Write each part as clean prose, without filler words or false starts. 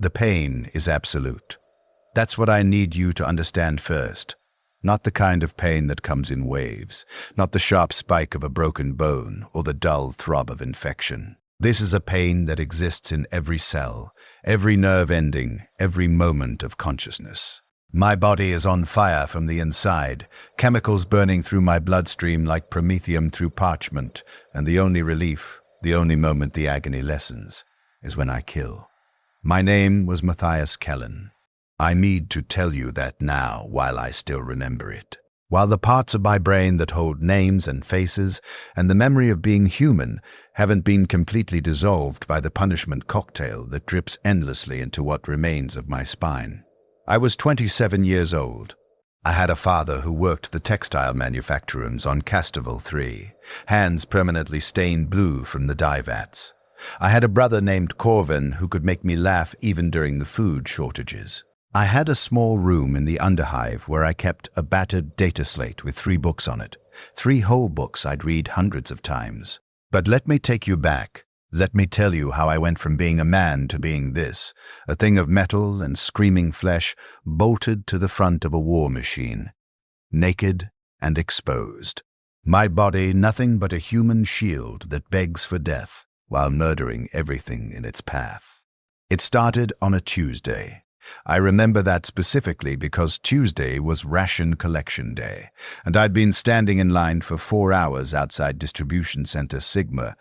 The pain is absolute. That's what I need you to understand first. Not the kind of pain that comes in waves, not the sharp spike of a broken bone or the dull throb of infection. This is a pain that exists in every cell, every nerve ending, every moment of consciousness. My body is on fire from the inside, chemicals burning through my bloodstream like promethium through parchment, and the only relief, the only moment the agony lessens, is when I kill. My name was Matthias Kellen. I need to tell you that now while I still remember it. While the parts of my brain that hold names and faces and the memory of being human haven't been completely dissolved by the punishment cocktail that drips endlessly into what remains of my spine. I was 27 years old. I had a father who worked the textile manufacture rooms on Casterville 3, hands permanently stained blue from the dye vats. I had a brother named Corvin who could make me laugh even during the food shortages. I had a small room in the underhive where I kept a battered data slate with 3 books on it, 3 whole books I'd read hundreds of times. But let me take you back. Let me tell you how I went from being a man to being this, a thing of metal and screaming flesh bolted to the front of a war machine, naked and exposed. My body nothing but a human shield that begs for death while murdering everything in its path. It started on a Tuesday. I remember that specifically because Tuesday was ration collection day, and I'd been standing in line for 4 hours outside Distribution Center Sigma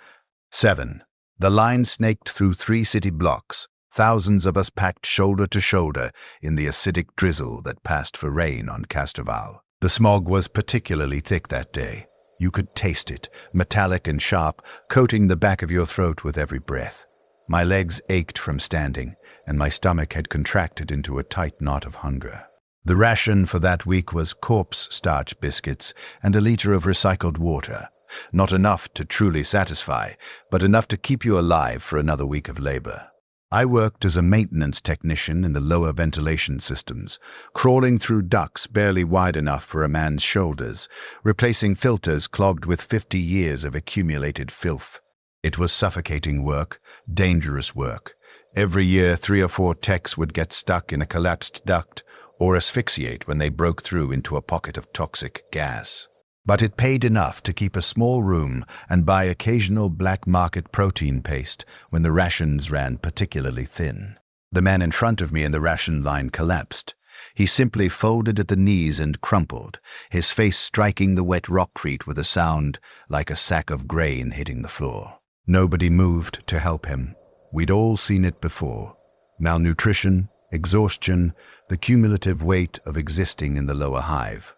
7. The line snaked through 3 city blocks, thousands of us packed shoulder to shoulder in the acidic drizzle that passed for rain on Casterval. The smog was particularly thick that day. You could taste it, metallic and sharp, coating the back of your throat with every breath. My legs ached from standing, and my stomach had contracted into a tight knot of hunger. The ration for that week was corpse starch biscuits and a liter of recycled water. Not enough to truly satisfy, but enough to keep you alive for another week of labor. I worked as a maintenance technician in the lower ventilation systems, crawling through ducts barely wide enough for a man's shoulders, replacing filters clogged with 50 years of accumulated filth. It was suffocating work, dangerous work. Every year, 3 or 4 techs would get stuck in a collapsed duct or asphyxiate when they broke through into a pocket of toxic gas. But it paid enough to keep a small room and buy occasional black market protein paste when the rations ran particularly thin. The man in front of me in the ration line collapsed. He simply folded at the knees and crumpled, his face striking the wet rockcrete with a sound like a sack of grain hitting the floor. Nobody moved to help him. We'd all seen it before. Malnutrition, exhaustion, the cumulative weight of existing in the lower hive.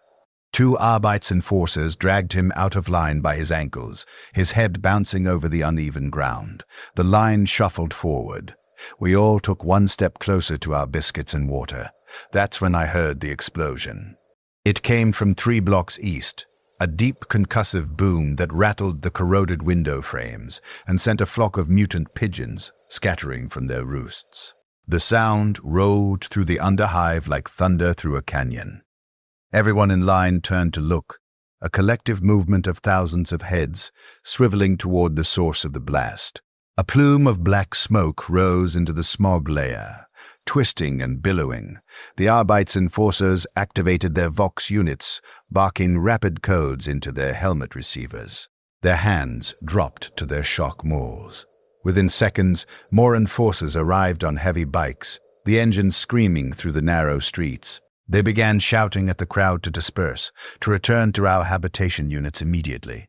2 Arbeitsenforcers dragged him out of line by his ankles, his head bouncing over the uneven ground. The line shuffled forward. We all took 1 step closer to our biscuits and water. That's when I heard the explosion. It came from 3 blocks east, a deep concussive boom that rattled the corroded window frames and sent a flock of mutant pigeons scattering from their roosts. The sound rolled through the underhive like thunder through a canyon. Everyone in line turned to look, a collective movement of thousands of heads swiveling toward the source of the blast. A plume of black smoke rose into the smog layer, twisting and billowing. The Arbeitsenforcers activated their Vox units, barking rapid codes into their helmet receivers. Their hands dropped to their shock mauls. Within seconds, more enforcers arrived on heavy bikes, the engines screaming through the narrow streets. They began shouting at the crowd to disperse, to return to our habitation units immediately.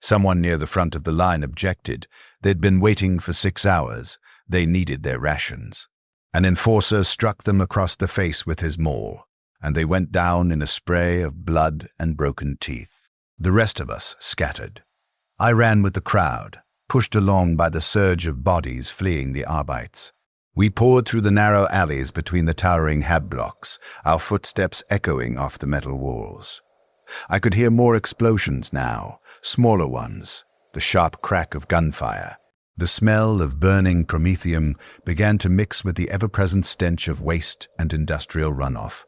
Someone near the front of the line objected. They'd been waiting for 6 hours. They needed their rations. An enforcer struck them across the face with his maul, and they went down in a spray of blood and broken teeth. The rest of us scattered. I ran with the crowd, pushed along by the surge of bodies fleeing the Arbeits. We poured through the narrow alleys between the towering hab blocks, our footsteps echoing off the metal walls. I could hear more explosions now, smaller ones, the sharp crack of gunfire. The smell of burning promethium began to mix with the ever-present stench of waste and industrial runoff.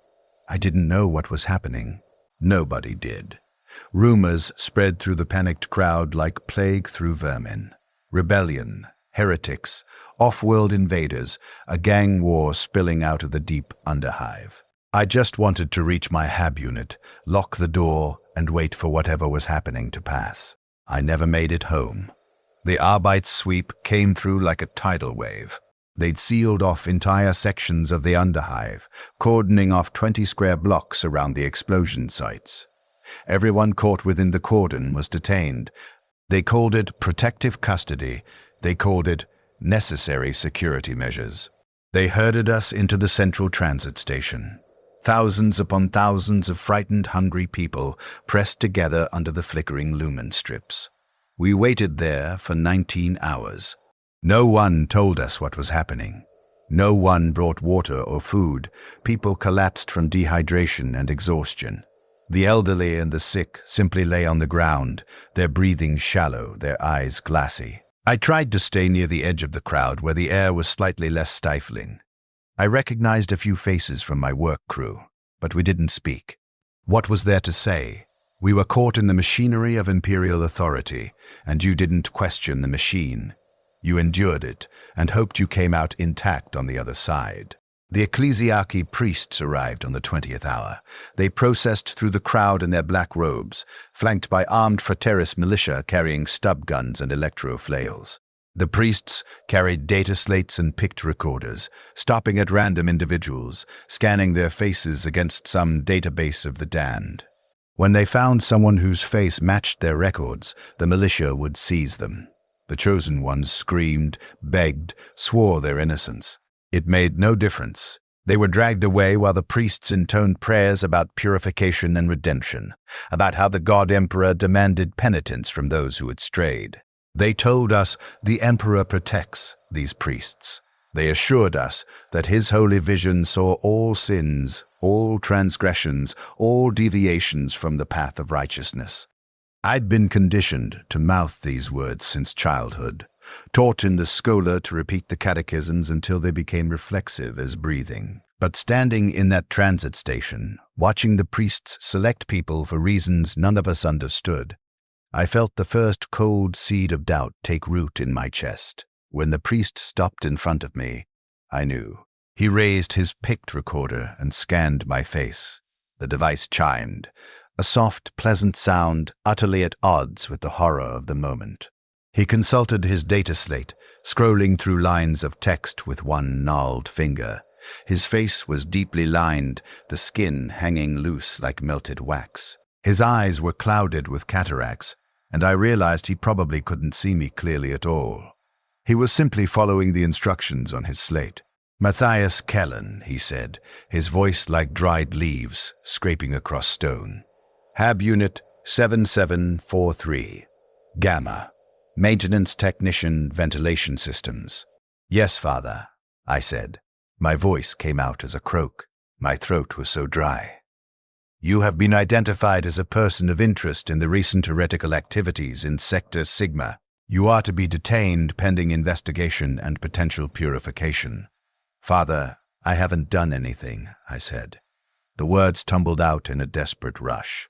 I didn't know what was happening. Nobody did. Rumors spread through the panicked crowd like plague through vermin. Rebellion, heretics, off-world invaders, a gang war spilling out of the deep underhive. I just wanted to reach my hab unit, lock the door, and wait for whatever was happening to pass. I never made it home. The Arbeits sweep came through like a tidal wave. They'd sealed off entire sections of the underhive, cordoning off 20 square blocks around the explosion sites. Everyone caught within the cordon was detained. They called it protective custody. They called it necessary security measures. They herded us into the central transit station. Thousands upon thousands of frightened, hungry people pressed together under the flickering lumen strips. We waited there for 19 hours. No one told us what was happening. No one brought water or food. People collapsed from dehydration and exhaustion. The elderly and the sick simply lay on the ground, their breathing shallow, their eyes glassy. I tried to stay near the edge of the crowd where the air was slightly less stifling. I recognized a few faces from my work crew, but we didn't speak. What was there to say? We were caught in the machinery of imperial authority, and you didn't question the machine. You endured it, and hoped you came out intact on the other side. The ecclesiarchy priests arrived on the 20th hour. They processed through the crowd in their black robes, flanked by armed fraterist militia carrying stub guns and electro-flails. The priests carried data slates and picked recorders, stopping at random individuals, scanning their faces against some database of the damned. When they found someone whose face matched their records, the militia would seize them. The chosen ones screamed, begged, swore their innocence. It made no difference. They were dragged away while the priests intoned prayers about purification and redemption, about how the God Emperor demanded penitence from those who had strayed. They told us the Emperor protects these priests. They assured us that his holy vision saw all sins, all transgressions, all deviations from the path of righteousness. I'd been conditioned to mouth these words since childhood, taught in the schola to repeat the catechisms until they became reflexive as breathing. But standing in that transit station, watching the priests select people for reasons none of us understood, I felt the first cold seed of doubt take root in my chest. When the priest stopped in front of me, I knew. He raised his picked recorder and scanned my face. The device chimed, a soft, pleasant sound utterly at odds with the horror of the moment. He consulted his data slate, scrolling through lines of text with one gnarled finger. His face was deeply lined, the skin hanging loose like melted wax. His eyes were clouded with cataracts, and I realized he probably couldn't see me clearly at all. He was simply following the instructions on his slate. Matthias Kellen, he said, his voice like dried leaves scraping across stone. Hab Unit 7743. Gamma. Maintenance Technician Ventilation Systems. Yes, Father, I said. My voice came out as a croak. My throat was so dry. You have been identified as a person of interest in the recent heretical activities in Sector Sigma. You are to be detained pending investigation and potential purification. Father, I haven't done anything, I said. The words tumbled out in a desperate rush.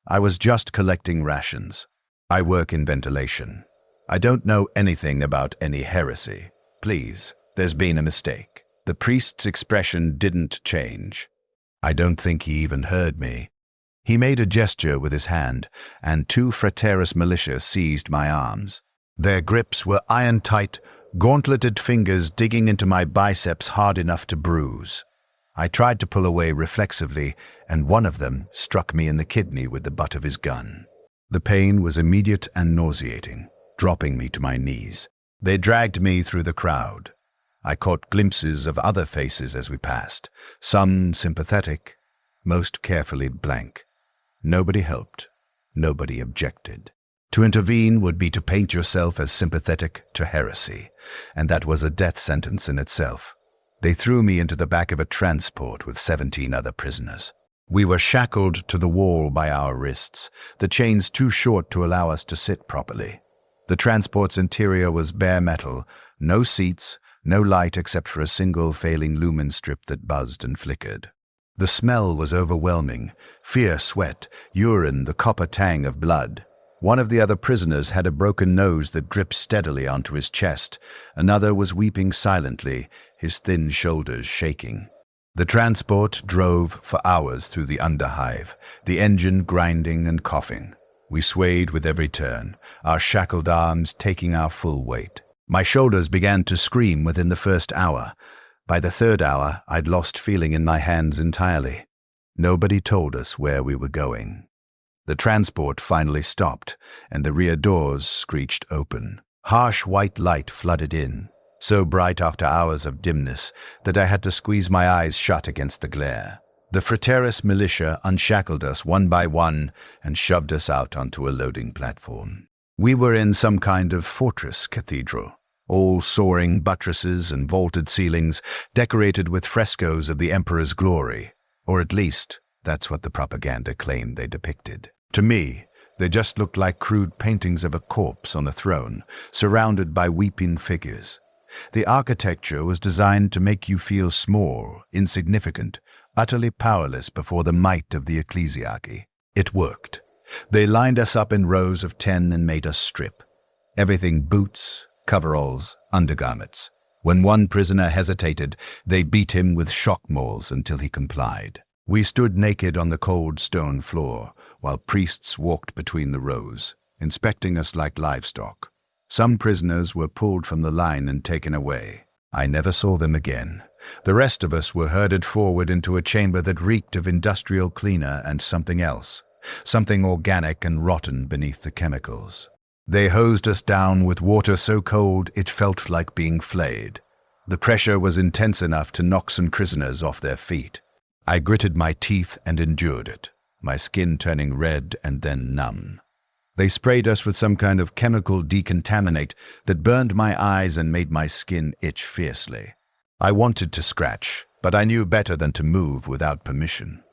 I was just collecting rations. I work in ventilation. I don't know anything about any heresy. Please, there's been a mistake. The priest's expression didn't change. I don't think he even heard me. He made a gesture with his hand, and two fraterist militia seized my arms. Their grips were iron-tight, gauntleted fingers digging into my biceps hard enough to bruise. I tried to pull away reflexively, and one of them struck me in the kidney with the butt of his gun. The pain was immediate and nauseating, dropping me to my knees. They dragged me through the crowd. I caught glimpses of other faces as we passed, some sympathetic, most carefully blank. Nobody helped. Nobody objected. To intervene would be to paint yourself as sympathetic to heresy, and that was a death sentence in itself. They threw me into the back of a transport with 17 other prisoners. We were shackled to the wall by our wrists, the chains too short to allow us to sit properly. The transport's interior was bare metal, no seats, no light except for a single failing lumen strip that buzzed and flickered. The smell was overwhelming, fierce sweat, urine, the copper tang of blood. One of the other prisoners had a broken nose that dripped steadily onto his chest. Another was weeping silently, his thin shoulders shaking. The transport drove for hours through the underhive, the engine grinding and coughing. We swayed with every turn, our shackled arms taking our full weight. My shoulders began to scream within the first hour. By the third hour, I'd lost feeling in my hands entirely. Nobody told us where we were going. The transport finally stopped, and the rear doors screeched open. Harsh white light flooded in, so bright after hours of dimness that I had to squeeze my eyes shut against the glare. The Fraterus militia unshackled us one by one and shoved us out onto a loading platform. We were in some kind of fortress cathedral, all soaring buttresses and vaulted ceilings decorated with frescoes of the emperor's glory, or at least that's what the propaganda claimed they depicted. To me, they just looked like crude paintings of a corpse on a throne, surrounded by weeping figures. The architecture was designed to make you feel small, insignificant, utterly powerless before the might of the ecclesiarchy. It worked. They lined us up in rows of 10 and made us strip. Everything boots, coveralls, undergarments. When one prisoner hesitated, they beat him with shock mauls until he complied. We stood naked on the cold stone floor, while priests walked between the rows, inspecting us like livestock. Some prisoners were pulled from the line and taken away. I never saw them again. The rest of us were herded forward into a chamber that reeked of industrial cleaner and something else, something organic and rotten beneath the chemicals. They hosed us down with water so cold it felt like being flayed. The pressure was intense enough to knock some prisoners off their feet. I gritted my teeth and endured it, my skin turning red and then numb. They sprayed us with some kind of chemical decontaminate that burned my eyes and made my skin itch fiercely. I wanted to scratch, but I knew better than to move without permission.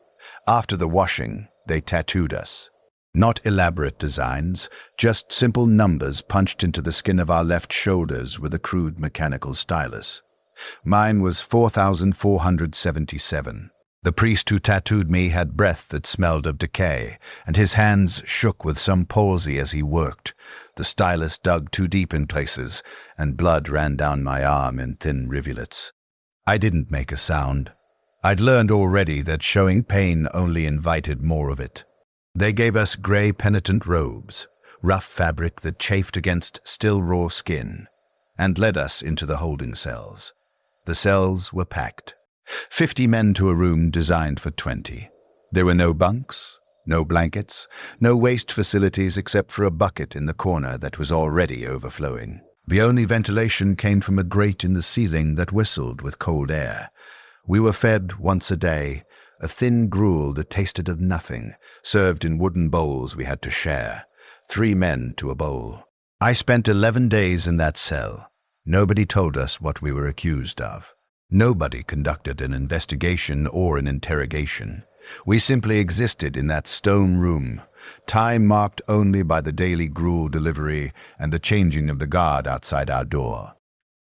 After the washing, they tattooed us. Not elaborate designs, just simple numbers punched into the skin of our left shoulders with a crude mechanical stylus. Mine was 4,477. The priest who tattooed me had breath that smelled of decay, and his hands shook with some palsy as he worked. The stylus dug too deep in places, and blood ran down my arm in thin rivulets. I didn't make a sound. I'd learned already that showing pain only invited more of it. They gave us gray penitent robes, rough fabric that chafed against still raw skin, and led us into the holding cells. The cells were packed. 50 men to a room designed for 20. There were no bunks, no blankets, no waste facilities except for a bucket in the corner that was already overflowing. The only ventilation came from a grate in the ceiling that whistled with cold air. We were fed once a day, a thin gruel that tasted of nothing, served in wooden bowls we had to share. 3 men to a bowl. I spent 11 days in that cell. Nobody told us what we were accused of. Nobody conducted an investigation or an interrogation. We simply existed in that stone room, time marked only by the daily gruel delivery and the changing of the guard outside our door.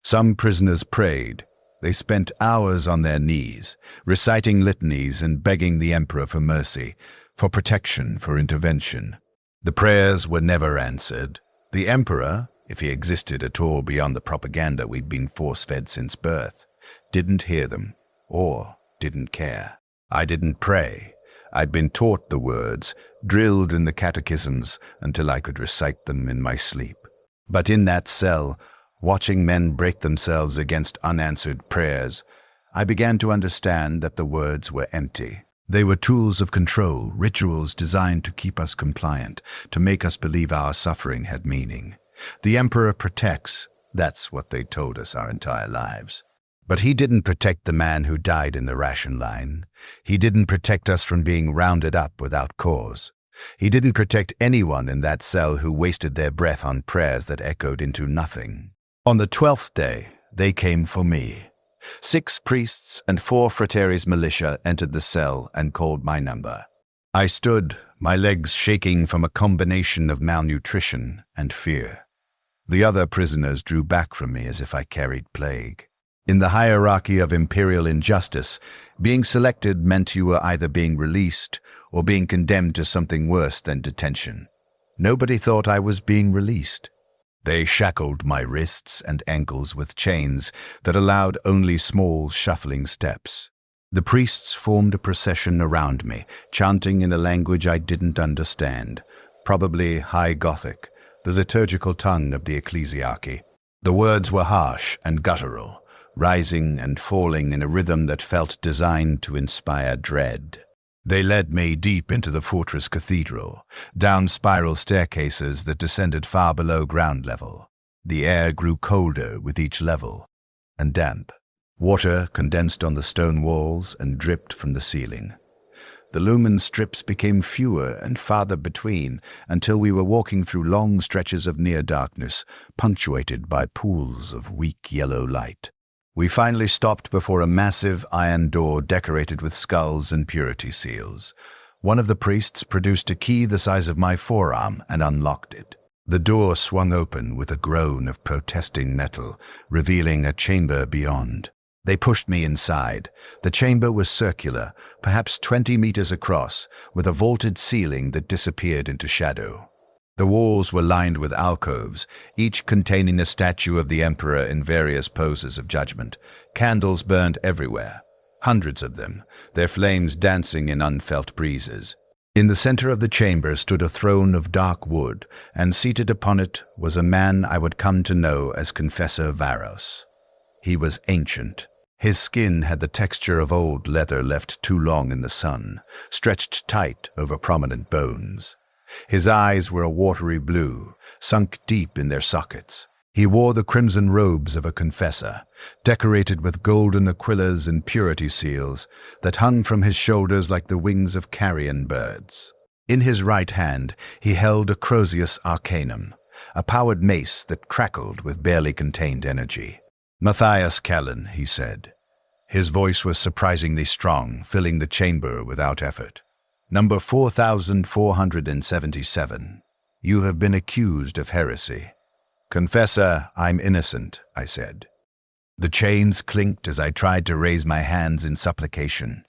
Some prisoners prayed. They spent hours on their knees, reciting litanies and begging the emperor for mercy, for protection, for intervention. The prayers were never answered. The emperor, if he existed at all beyond the propaganda we'd been force-fed since birth, didn't hear them, or didn't care. I didn't pray. I'd been taught the words, drilled in the catechisms until I could recite them in my sleep. But in that cell, watching men break themselves against unanswered prayers, I began to understand that the words were empty. They were tools of control, rituals designed to keep us compliant, to make us believe our suffering had meaning. The emperor protects, that's what they told us our entire lives. But he didn't protect the man who died in the ration line. He didn't protect us from being rounded up without cause. He didn't protect anyone in that cell who wasted their breath on prayers that echoed into nothing. On the 12th day, they came for me. 6 priests and 4 Fraterus militia entered the cell and called my number. I stood, my legs shaking from a combination of malnutrition and fear. The other prisoners drew back from me as if I carried plague. In the hierarchy of imperial injustice, being selected meant you were either being released or being condemned to something worse than detention. Nobody thought I was being released. They shackled my wrists and ankles with chains that allowed only small, shuffling steps. The priests formed a procession around me, chanting in a language I didn't understand, probably High Gothic, the liturgical tongue of the ecclesiarchy. The words were harsh and guttural, rising and falling in a rhythm that felt designed to inspire dread. They led me deep into the fortress cathedral, down spiral staircases that descended far below ground level. The air grew colder with each level, and damp. Water condensed on the stone walls and dripped from the ceiling. The lumen strips became fewer and farther between until we were walking through long stretches of near darkness, punctuated by pools of weak yellow light. We finally stopped before a massive iron door decorated with skulls and purity seals. One of the priests produced a key the size of my forearm and unlocked it. The door swung open with a groan of protesting metal, revealing a chamber beyond. They pushed me inside. The chamber was circular, perhaps 20 meters across, with a vaulted ceiling that disappeared into shadow. The walls were lined with alcoves, each containing a statue of the emperor in various poses of judgment. Candles burned everywhere, hundreds of them, their flames dancing in unfelt breezes. In the center of the chamber stood a throne of dark wood, and seated upon it was a man I would come to know as Confessor Varos. He was ancient. His skin had the texture of old leather left too long in the sun, stretched tight over prominent bones. His eyes were a watery blue, sunk deep in their sockets. He wore the crimson robes of a confessor, decorated with golden aquillas and purity seals that hung from his shoulders like the wings of carrion birds. In his right hand he held a Crozius arcanum, a powered mace that crackled with barely contained energy. "Matthias Kellen," he said. His voice was surprisingly strong, filling the chamber without effort. "Number 4477. You have been accused of heresy." "Confessor, I'm innocent," I said. The chains clinked as I tried to raise my hands in supplication.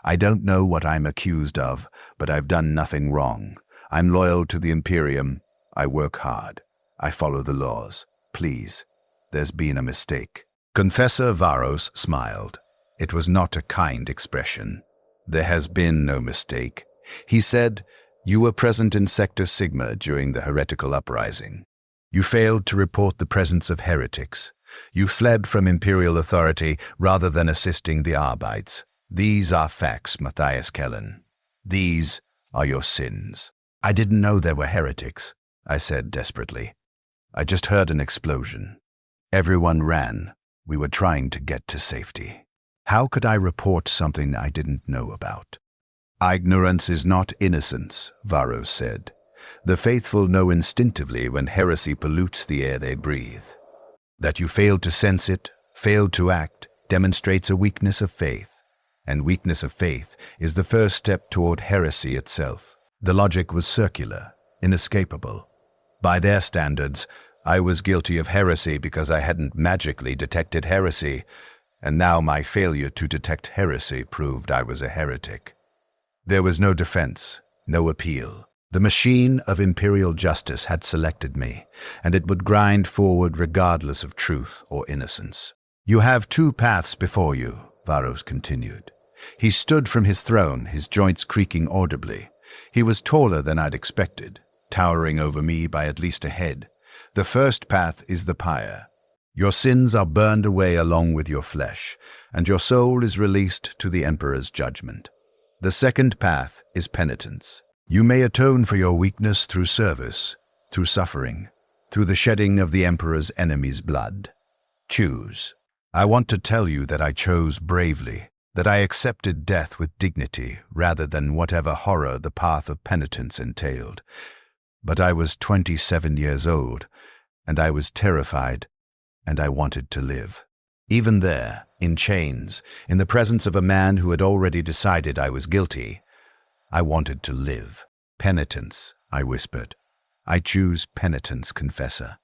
"I don't know what I'm accused of, but I've done nothing wrong. I'm loyal to the Imperium. I work hard. I follow the laws. Please, there's been a mistake." Confessor Varos smiled. It was not a kind expression. "There has been no mistake." He said, "You were present in Sector Sigma during the heretical uprising. You failed to report the presence of heretics. You fled from Imperial authority rather than assisting the Arbites. These are facts, Matthias Kellen. These are your sins." "I didn't know there were heretics," I said desperately. "I just heard an explosion. Everyone ran. We were trying to get to safety." How could I report something I didn't know about? "Ignorance is not innocence," Varos said. "The faithful know instinctively when heresy pollutes the air they breathe. That you failed to sense it, failed to act, demonstrates a weakness of faith. And weakness of faith is the first step toward heresy itself." The logic was circular, inescapable. By their standards, I was guilty of heresy because I hadn't magically detected heresy, and now my failure to detect heresy proved I was a heretic. There was no defense, no appeal. The machine of imperial justice had selected me, and it would grind forward regardless of truth or innocence. "You have two paths before you," Varos continued. He stood from his throne, his joints creaking audibly. He was taller than I'd expected, towering over me by at least a head. "The first path is the pyre. Your sins are burned away along with your flesh, and your soul is released to the Emperor's judgment. The second path is penitence. You may atone for your weakness through service, through suffering, through the shedding of the Emperor's enemy's blood. Choose." I want to tell you that I chose bravely, that I accepted death with dignity rather than whatever horror the path of penitence entailed. But I was 27 years old, and I was terrified, and I wanted to live. Even there, in chains, in the presence of a man who had already decided I was guilty, I wanted to live. "Penitence," I whispered. "I choose penitence, Confessor."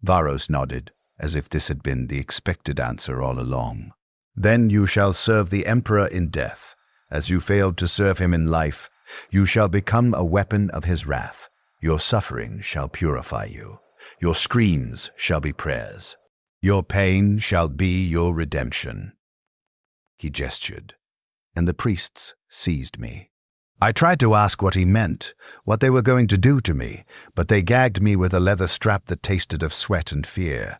Varos nodded, as if this had been the expected answer all along. "Then you shall serve the Emperor in death. As you failed to serve him in life, you shall become a weapon of his wrath. Your suffering shall purify you. Your screams shall be prayers. Your pain shall be your redemption." He gestured, and the priests seized me. I tried to ask what he meant, what they were going to do to me, but they gagged me with a leather strap that tasted of sweat and fear.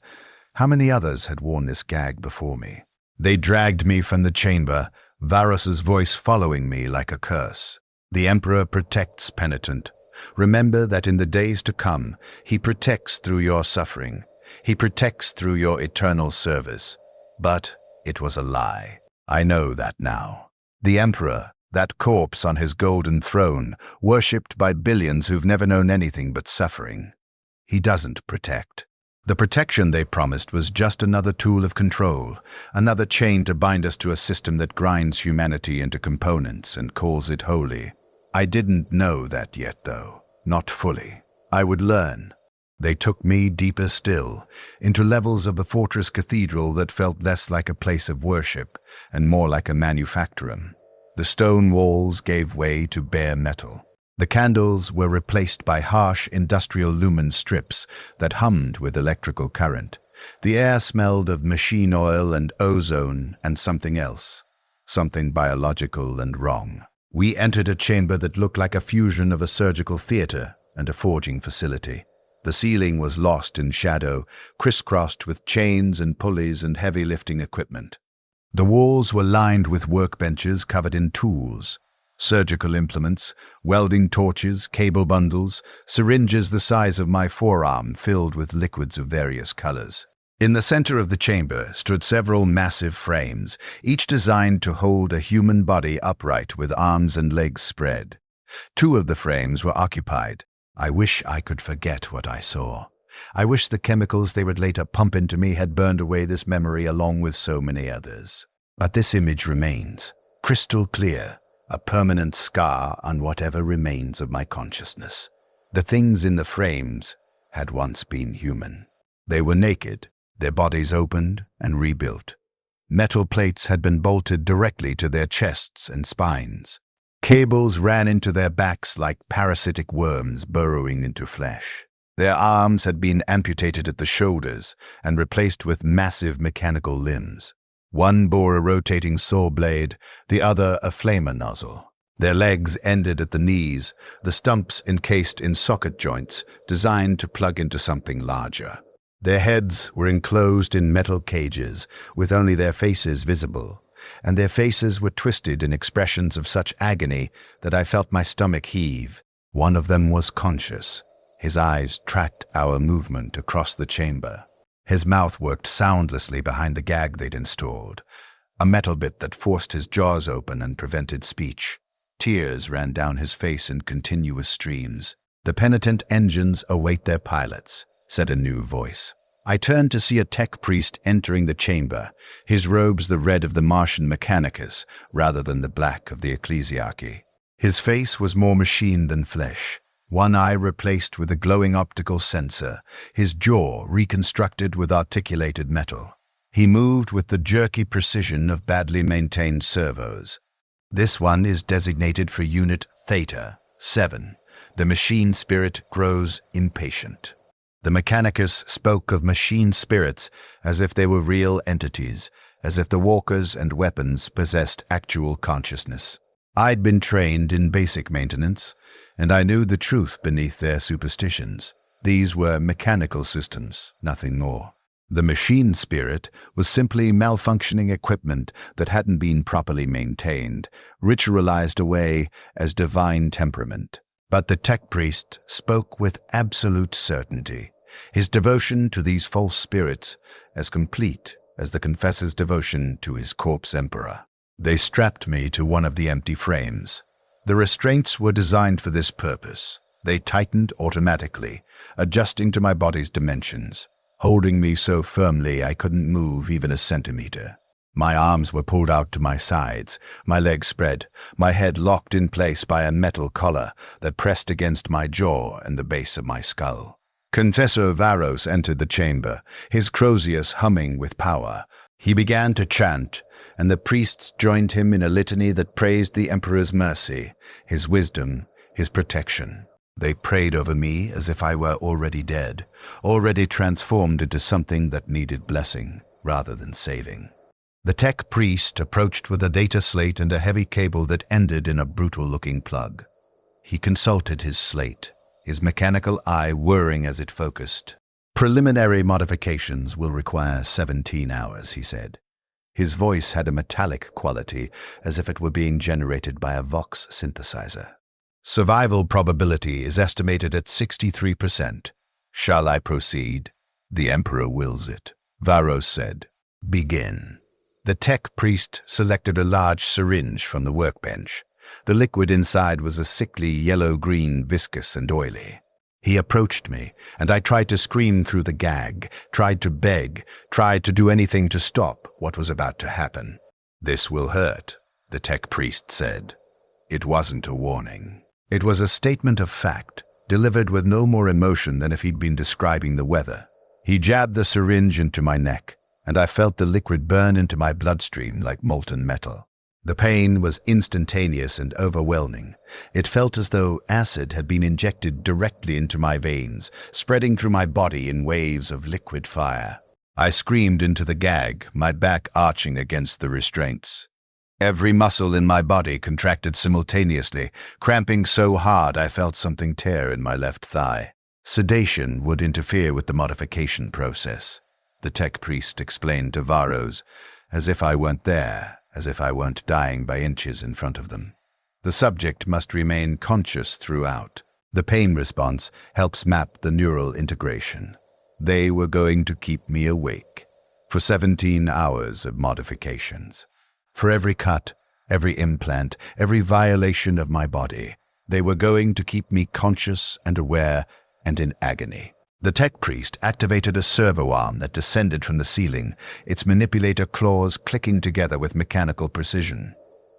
How many others had worn this gag before me? They dragged me from the chamber, Varus's voice following me like a curse. "The Emperor protects, penitent. Remember that in the days to come, he protects through your suffering. He protects through your eternal service." But it was a lie. I know that now. The Emperor, that corpse on his golden throne, worshipped by billions who've never known anything but suffering. He doesn't protect. The protection they promised was just another tool of control, another chain to bind us to a system that grinds humanity into components and calls it holy. I didn't know that yet, though. Not fully. I would learn. They took me deeper still, into levels of the fortress cathedral that felt less like a place of worship and more like a manufactorum. The stone walls gave way to bare metal. The candles were replaced by harsh industrial lumen strips that hummed with electrical current. The air smelled of machine oil and ozone and something else, something biological and wrong. We entered a chamber that looked like a fusion of a surgical theater and a forging facility. The ceiling was lost in shadow, crisscrossed with chains and pulleys and heavy lifting equipment. The walls were lined with workbenches covered in tools, surgical implements, welding torches, cable bundles, syringes the size of my forearm filled with liquids of various colors. In the center of the chamber stood several massive frames, each designed to hold a human body upright with arms and legs spread. 2 of the frames were occupied. I wish I could forget what I saw. I wish the chemicals they would later pump into me had burned away this memory along with so many others. But this image remains, crystal clear, a permanent scar on whatever remains of my consciousness. The things in the frames had once been human. They were naked, their bodies opened and rebuilt. Metal plates had been bolted directly to their chests and spines. Cables ran into their backs like parasitic worms burrowing into flesh. Their arms had been amputated at the shoulders and replaced with massive mechanical limbs. One bore a rotating saw blade, the other a flamer nozzle. Their legs ended at the knees, the stumps encased in socket joints designed to plug into something larger. Their heads were enclosed in metal cages, with only their faces visible, and their faces were twisted in expressions of such agony that I felt my stomach heave. One of them was conscious. His eyes tracked our movement across the chamber. His mouth worked soundlessly behind the gag they'd installed, a metal bit that forced his jaws open and prevented speech. Tears ran down his face in continuous streams. "The Penitent-Engines await their pilots," said a new voice. I turned to see a tech priest entering the chamber, his robes the red of the Martian Mechanicus rather than the black of the ecclesiarchy. His face was more machine than flesh, one eye replaced with a glowing optical sensor, his jaw reconstructed with articulated metal. He moved with the jerky precision of badly maintained servos. "This one is designated for Unit Theta 7. The machine spirit grows impatient." The Mechanicus spoke of machine spirits as if they were real entities, as if the walkers and weapons possessed actual consciousness. I'd been trained in basic maintenance, and I knew the truth beneath their superstitions. These were mechanical systems, nothing more. The machine spirit was simply malfunctioning equipment that hadn't been properly maintained, ritualized away as divine temperament. But the tech priest spoke with absolute certainty, his devotion to these false spirits as complete as the confessor's devotion to his corpse emperor. They strapped me to one of the empty frames. The restraints were designed for this purpose. They tightened automatically, adjusting to my body's dimensions, holding me so firmly I couldn't move even a centimeter. My arms were pulled out to my sides, my legs spread, my head locked in place by a metal collar that pressed against my jaw and the base of my skull. Confessor Varus entered the chamber, his Crozius humming with power. He began to chant, and the priests joined him in a litany that praised the Emperor's mercy, his wisdom, his protection. They prayed over me as if I were already dead, already transformed into something that needed blessing rather than saving. The tech priest approached with a data slate and a heavy cable that ended in a brutal-looking plug. He consulted his slate, his mechanical eye whirring as it focused. "Preliminary modifications will require 17 hours, he said. His voice had a metallic quality, as if it were being generated by a Vox synthesizer. "Survival probability is estimated at 63%. Shall I proceed?" "The Emperor wills it," Varos said. "Begin." The tech priest selected a large syringe from the workbench. The liquid inside was a sickly yellow-green, viscous and oily. He approached me, and I tried to scream through the gag, tried to beg, tried to do anything to stop what was about to happen. "This will hurt," the tech priest said. It wasn't a warning. It was a statement of fact, delivered with no more emotion than if he'd been describing the weather. He jabbed the syringe into my neck, and I felt the liquid burn into my bloodstream like molten metal. The pain was instantaneous and overwhelming. It felt as though acid had been injected directly into my veins, spreading through my body in waves of liquid fire. I screamed into the gag, my back arching against the restraints. Every muscle in my body contracted simultaneously, cramping so hard I felt something tear in my left thigh. Sedation would interfere with the modification process, the tech priest explained to Varos, as if I weren't there, as if I weren't dying by inches in front of them. The subject must remain conscious throughout. The pain response helps map the neural integration. They were going to keep me awake for 17 hours of modifications. For every cut, every implant, every violation of my body, they were going to keep me conscious and aware and in agony. The tech priest activated a servo arm that descended from the ceiling, its manipulator claws clicking together with mechanical precision.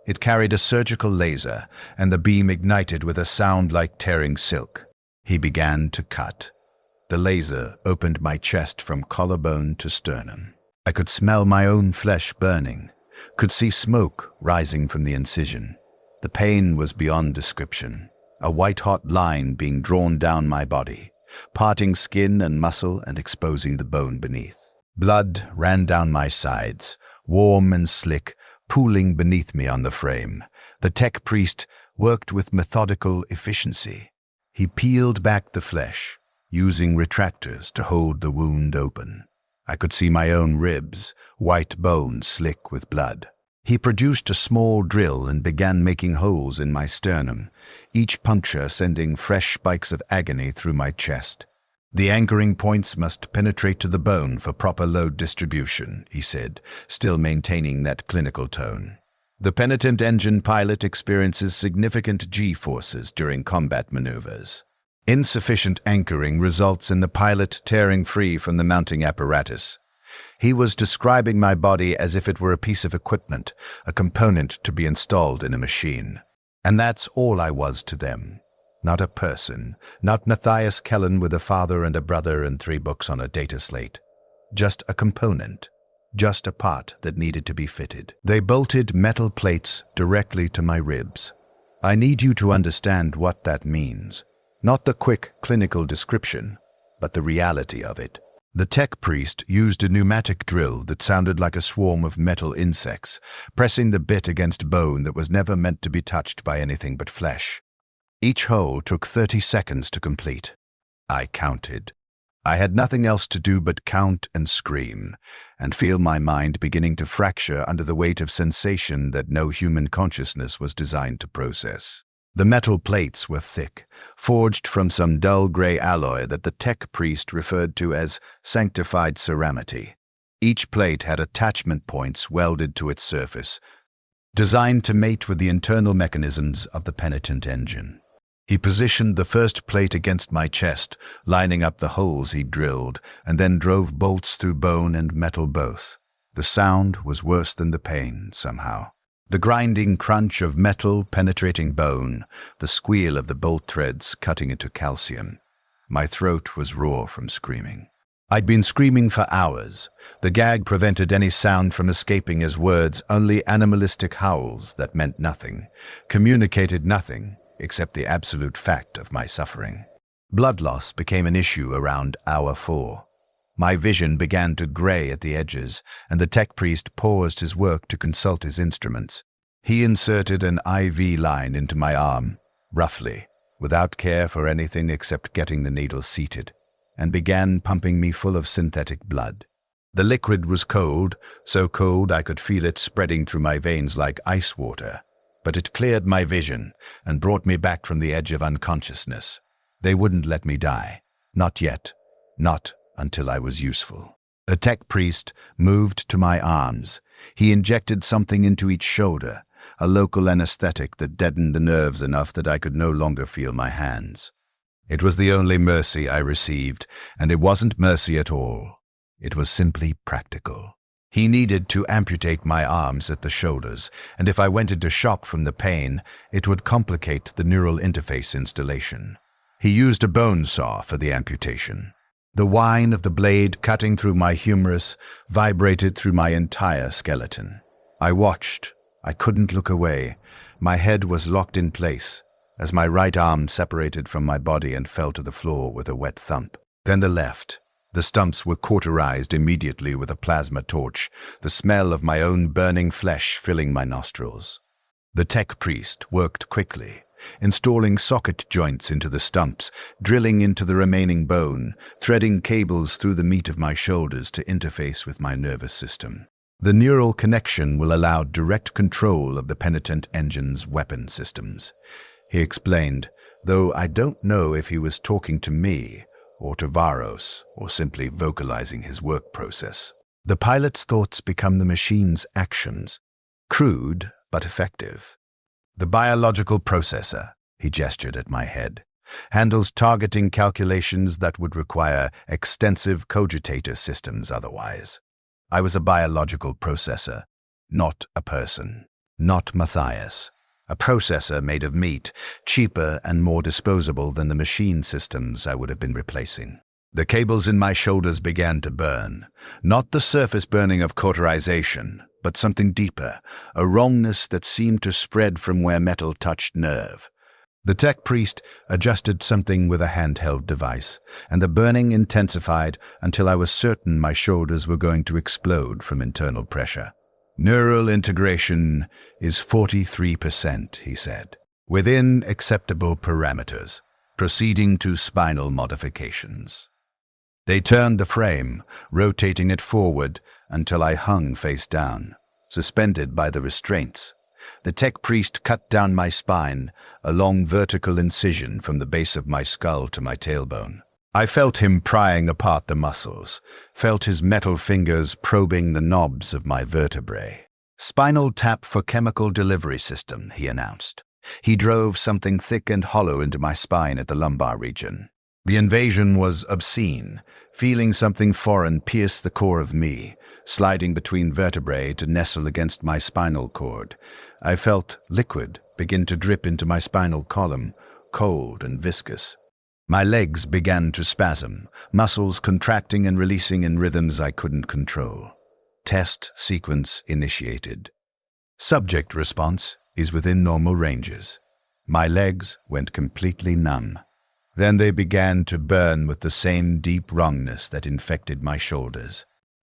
It carried a surgical laser, and the beam ignited with a sound like tearing silk. He began to cut. The laser opened my chest from collarbone to sternum. I could smell my own flesh burning, could see smoke rising from the incision. The pain was beyond description, a white-hot line being drawn down my body, parting skin and muscle and exposing the bone beneath. Blood ran down my sides, warm and slick, pooling beneath me on the frame. The tech priest worked with methodical efficiency. He peeled back the flesh, using retractors to hold the wound open. I could see my own ribs, white bone slick with blood. He produced a small drill and began making holes in my sternum, each puncture sending fresh spikes of agony through my chest. "The anchoring points must penetrate to the bone for proper load distribution," he said, still maintaining that clinical tone. "The Penitent-Engine pilot experiences significant G-forces during combat maneuvers. Insufficient anchoring results in the pilot tearing free from the mounting apparatus." He was describing my body as if it were a piece of equipment, a component to be installed in a machine. And that's all I was to them. Not a person, not Matthias Kellen with a father and a brother and 3 books on a data slate. Just a component, just a part that needed to be fitted. They bolted metal plates directly to my ribs. I need you to understand what that means. Not the quick clinical description, but the reality of it. The tech priest used a pneumatic drill that sounded like a swarm of metal insects, pressing the bit against bone that was never meant to be touched by anything but flesh. Each hole took 30 seconds to complete. I counted. I had nothing else to do but count and scream, and feel my mind beginning to fracture under the weight of sensation that no human consciousness was designed to process. The metal plates were thick, forged from some dull gray alloy that the tech priest referred to as sanctified ceramity. Each plate had attachment points welded to its surface, designed to mate with the internal mechanisms of the Penitent-Engine. He positioned the first plate against my chest, lining up the holes he drilled, and then drove bolts through bone and metal both. The sound was worse than the pain, somehow. The grinding crunch of metal penetrating bone, the squeal of the bolt threads cutting into calcium. My throat was raw from screaming. I'd been screaming for hours. The gag prevented any sound from escaping as words, only animalistic howls that meant nothing, communicated nothing, except the absolute fact of my suffering. Blood loss became an issue around hour 4. My vision began to gray at the edges, and the tech priest paused his work to consult his instruments. He inserted an IV line into my arm, roughly, without care for anything except getting the needle seated, and began pumping me full of synthetic blood. The liquid was cold, so cold I could feel it spreading through my veins like ice water, but it cleared my vision and brought me back from the edge of unconsciousness. They wouldn't let me die. Not yet. Not until I was useful. The tech priest moved to my arms. He injected something into each shoulder, a local anesthetic that deadened the nerves enough that I could no longer feel my hands. It was the only mercy I received, and it wasn't mercy at all. It was simply practical. He needed to amputate my arms at the shoulders, and if I went into shock from the pain, it would complicate the neural interface installation. He used a bone saw for the amputation. The whine of the blade cutting through my humerus vibrated through my entire skeleton. I watched. I couldn't look away. My head was locked in place, as my right arm separated from my body and fell to the floor with a wet thump. Then the left. The stumps were cauterized immediately with a plasma torch, the smell of my own burning flesh filling my nostrils. The tech priest worked quickly, installing socket joints into the stumps, drilling into the remaining bone, threading cables through the meat of my shoulders to interface with my nervous system. The neural connection will allow direct control of the Penitent-Engine's weapon systems, he explained, though I don't know if he was talking to me or to Varos, or simply vocalizing his work process. The pilot's thoughts become the machine's actions, crude but effective. The biological processor, he gestured at my head, handles targeting calculations that would require extensive cogitator systems otherwise. I was a biological processor, not a person, not Matthias. A processor made of meat, cheaper and more disposable than the machine systems I would have been replacing. The cables in my shoulders began to burn, not the surface burning of cauterization, but something deeper, a wrongness that seemed to spread from where metal touched nerve. The tech priest adjusted something with a handheld device, and the burning intensified until I was certain my shoulders were going to explode from internal pressure. Neural integration is 43%, he said, within acceptable parameters, proceeding to spinal modifications. They turned the frame, rotating it forward until I hung face down, suspended by the restraints. The tech priest cut down my spine, a long vertical incision from the base of my skull to my tailbone. I felt him prying apart the muscles, felt his metal fingers probing the knobs of my vertebrae. Spinal tap for chemical delivery system, he announced. He drove something thick and hollow into my spine at the lumbar region. The invasion was obscene, feeling something foreign pierce the core of me, sliding between vertebrae to nestle against my spinal cord. I felt liquid begin to drip into my spinal column, cold and viscous. My legs began to spasm, muscles contracting and releasing in rhythms I couldn't control. Test sequence initiated. Subject response is within normal ranges. My legs went completely numb. Then they began to burn with the same deep wrongness that infected my shoulders.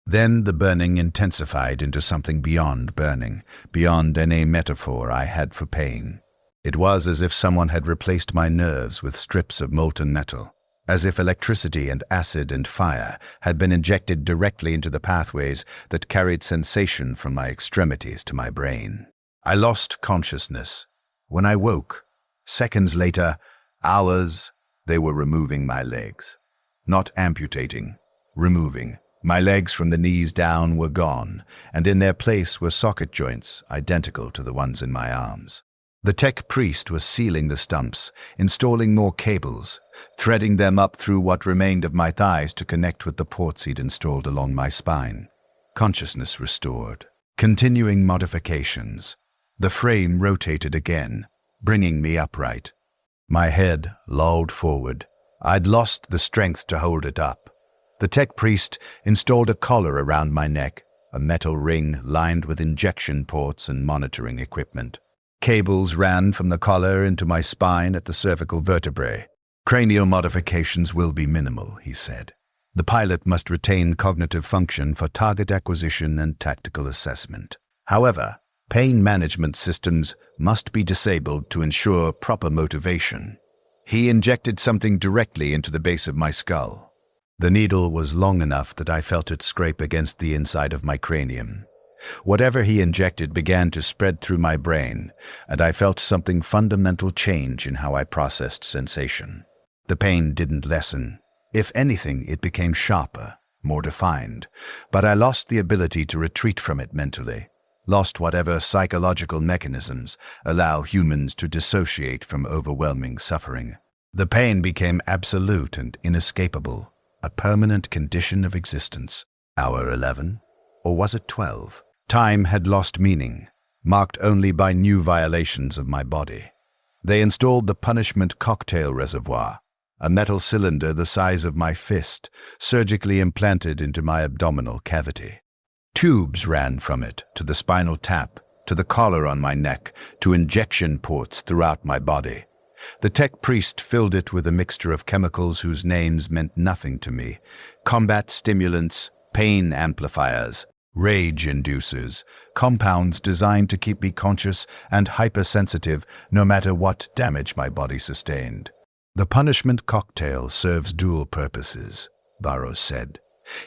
Then the burning intensified into something beyond burning, beyond any metaphor I had for pain. It was as if someone had replaced my nerves with strips of molten metal, as if electricity and acid and fire had been injected directly into the pathways that carried sensation from my extremities to my brain. I lost consciousness. When I woke, seconds later, hours, they were removing my legs. Not amputating, removing. My legs from the knees down were gone, and in their place were socket joints identical to the ones in my arms. The tech priest was sealing the stumps, installing more cables, threading them up through what remained of my thighs to connect with the ports he'd installed along my spine. Consciousness restored. Continuing modifications. The frame rotated again, bringing me upright. My head lolled forward. I'd lost the strength to hold it up. The tech priest installed a collar around my neck, a metal ring lined with injection ports and monitoring equipment. Cables ran from the collar into my spine at the cervical vertebrae. Cranial modifications will be minimal, he said. The pilot must retain cognitive function for target acquisition and tactical assessment. However, pain management systems must be disabled to ensure proper motivation. He injected something directly into the base of my skull. The needle was long enough that I felt it scrape against the inside of my cranium. Whatever he injected began to spread through my brain, and I felt something fundamental change in how I processed sensation. The pain didn't lessen. If anything, it became sharper, more defined, but I lost the ability to retreat from it mentally, lost whatever psychological mechanisms allow humans to dissociate from overwhelming suffering. The pain became absolute and inescapable, a permanent condition of existence. Hour 11? Or was it 12? Time had lost meaning, marked only by new violations of my body. They installed the punishment cocktail reservoir, a metal cylinder the size of my fist, surgically implanted into my abdominal cavity. Tubes ran from it to the spinal tap, to the collar on my neck, to injection ports throughout my body. The tech priest filled it with a mixture of chemicals whose names meant nothing to me: combat stimulants, pain amplifiers, rage inducers, compounds designed to keep me conscious and hypersensitive no matter what damage my body sustained. The punishment cocktail serves dual purposes, Barrows said.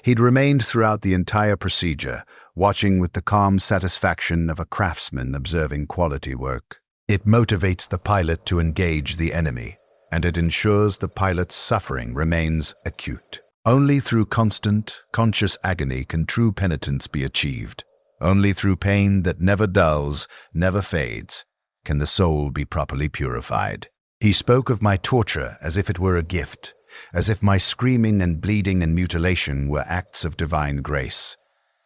He'd remained throughout the entire procedure, watching with the calm satisfaction of a craftsman observing quality work. It motivates the pilot to engage the enemy, and it ensures the pilot's suffering remains acute. Only through constant, conscious agony can true penitence be achieved. Only through pain that never dulls, never fades, can the soul be properly purified. He spoke of my torture as if it were a gift, as if my screaming and bleeding and mutilation were acts of divine grace.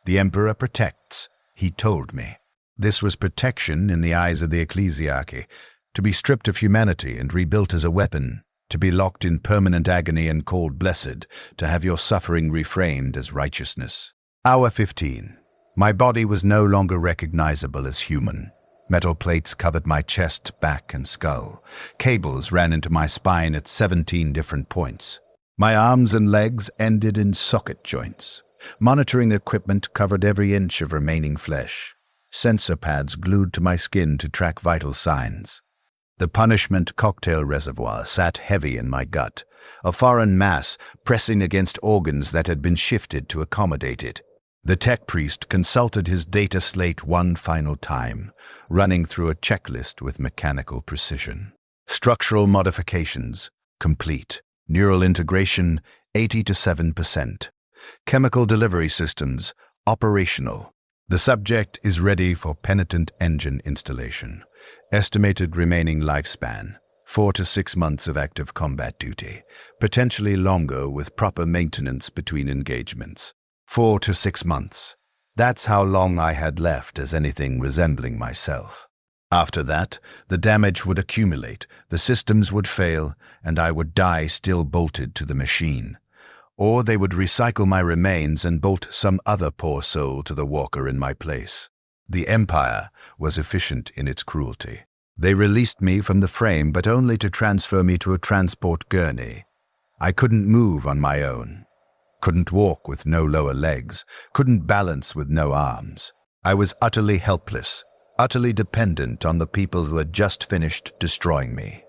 The Emperor protects, he told me. This was protection in the eyes of the ecclesiarchy, to be stripped of humanity and rebuilt as a weapon, to be locked in permanent agony and called blessed, to have your suffering reframed as righteousness. Hour 15. My body was no longer recognizable as human. Metal plates covered my chest, back, and skull. Cables ran into my spine at 17 different points. My arms and legs ended in socket joints. Monitoring equipment covered every inch of remaining flesh. Sensor pads glued to my skin to track vital signs. The punishment cocktail reservoir sat heavy in my gut, a foreign mass pressing against organs that had been shifted to accommodate it. The tech priest consulted his data slate one final time, running through a checklist with mechanical precision. Structural modifications, complete. Neural integration, 87%. Chemical delivery systems, operational. The subject is ready for Penitent-Engine installation. Estimated remaining lifespan, 4 to 6 months of active combat duty, potentially longer with proper maintenance between engagements. 4 to 6 months. That's how long I had left as anything resembling myself. After that, the damage would accumulate, the systems would fail, and I would die still bolted to the machine. Or they would recycle my remains and bolt some other poor soul to the walker in my place. The Empire was efficient in its cruelty. They released me from the frame, but only to transfer me to a transport gurney. I couldn't move on my own. Couldn't walk with no lower legs, couldn't balance with no arms. I was utterly helpless, utterly dependent on the people who had just finished destroying me.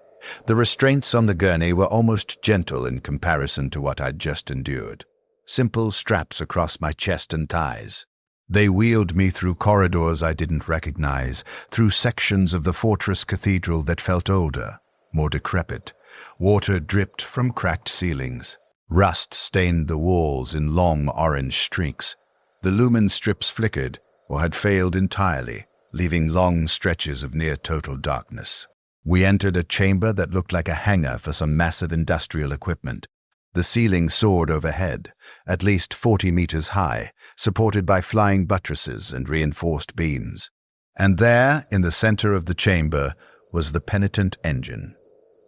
The restraints on the gurney were almost gentle in comparison to what I'd just endured. Simple straps across my chest and thighs. They wheeled me through corridors I didn't recognize, through sections of the fortress cathedral that felt older, more decrepit. Water dripped from cracked ceilings. Rust stained the walls in long orange streaks. The lumen strips flickered or had failed entirely, leaving long stretches of near-total darkness. We entered a chamber that looked like a hangar for some massive industrial equipment. The ceiling soared overhead, at least 40 meters high, supported by flying buttresses and reinforced beams. And there, in the center of the chamber, was the Penitent-Engine.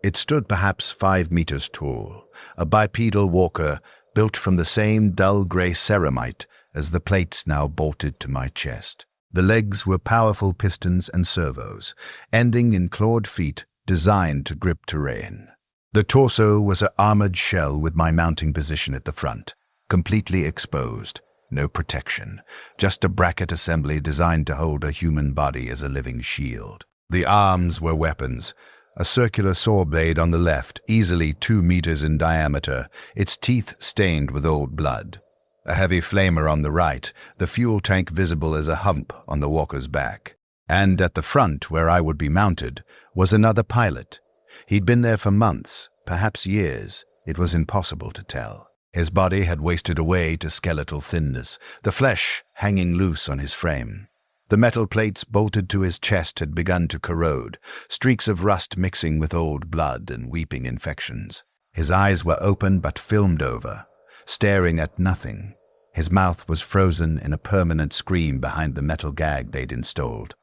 It stood perhaps 5 meters tall, a bipedal walker built from the same dull gray ceramite as the plates now bolted to my chest. The legs were powerful pistons and servos, ending in clawed feet designed to grip terrain. The torso was an armored shell with my mounting position at the front, completely exposed. No protection, just a bracket assembly designed to hold a human body as a living shield. The arms were weapons. A circular saw blade on the left, easily 2 meters in diameter, its teeth stained with old blood. A heavy flamer on the right, the fuel tank visible as a hump on the walker's back. And at the front, where I would be mounted, was another pilot. He'd been there for months, perhaps years. It was impossible to tell. His body had wasted away to skeletal thinness, the flesh hanging loose on his frame. The metal plates bolted to his chest had begun to corrode, streaks of rust mixing with old blood and weeping infections. His eyes were open but filmed over, staring at nothing. His mouth was frozen in a permanent scream behind the metal gag they'd installed.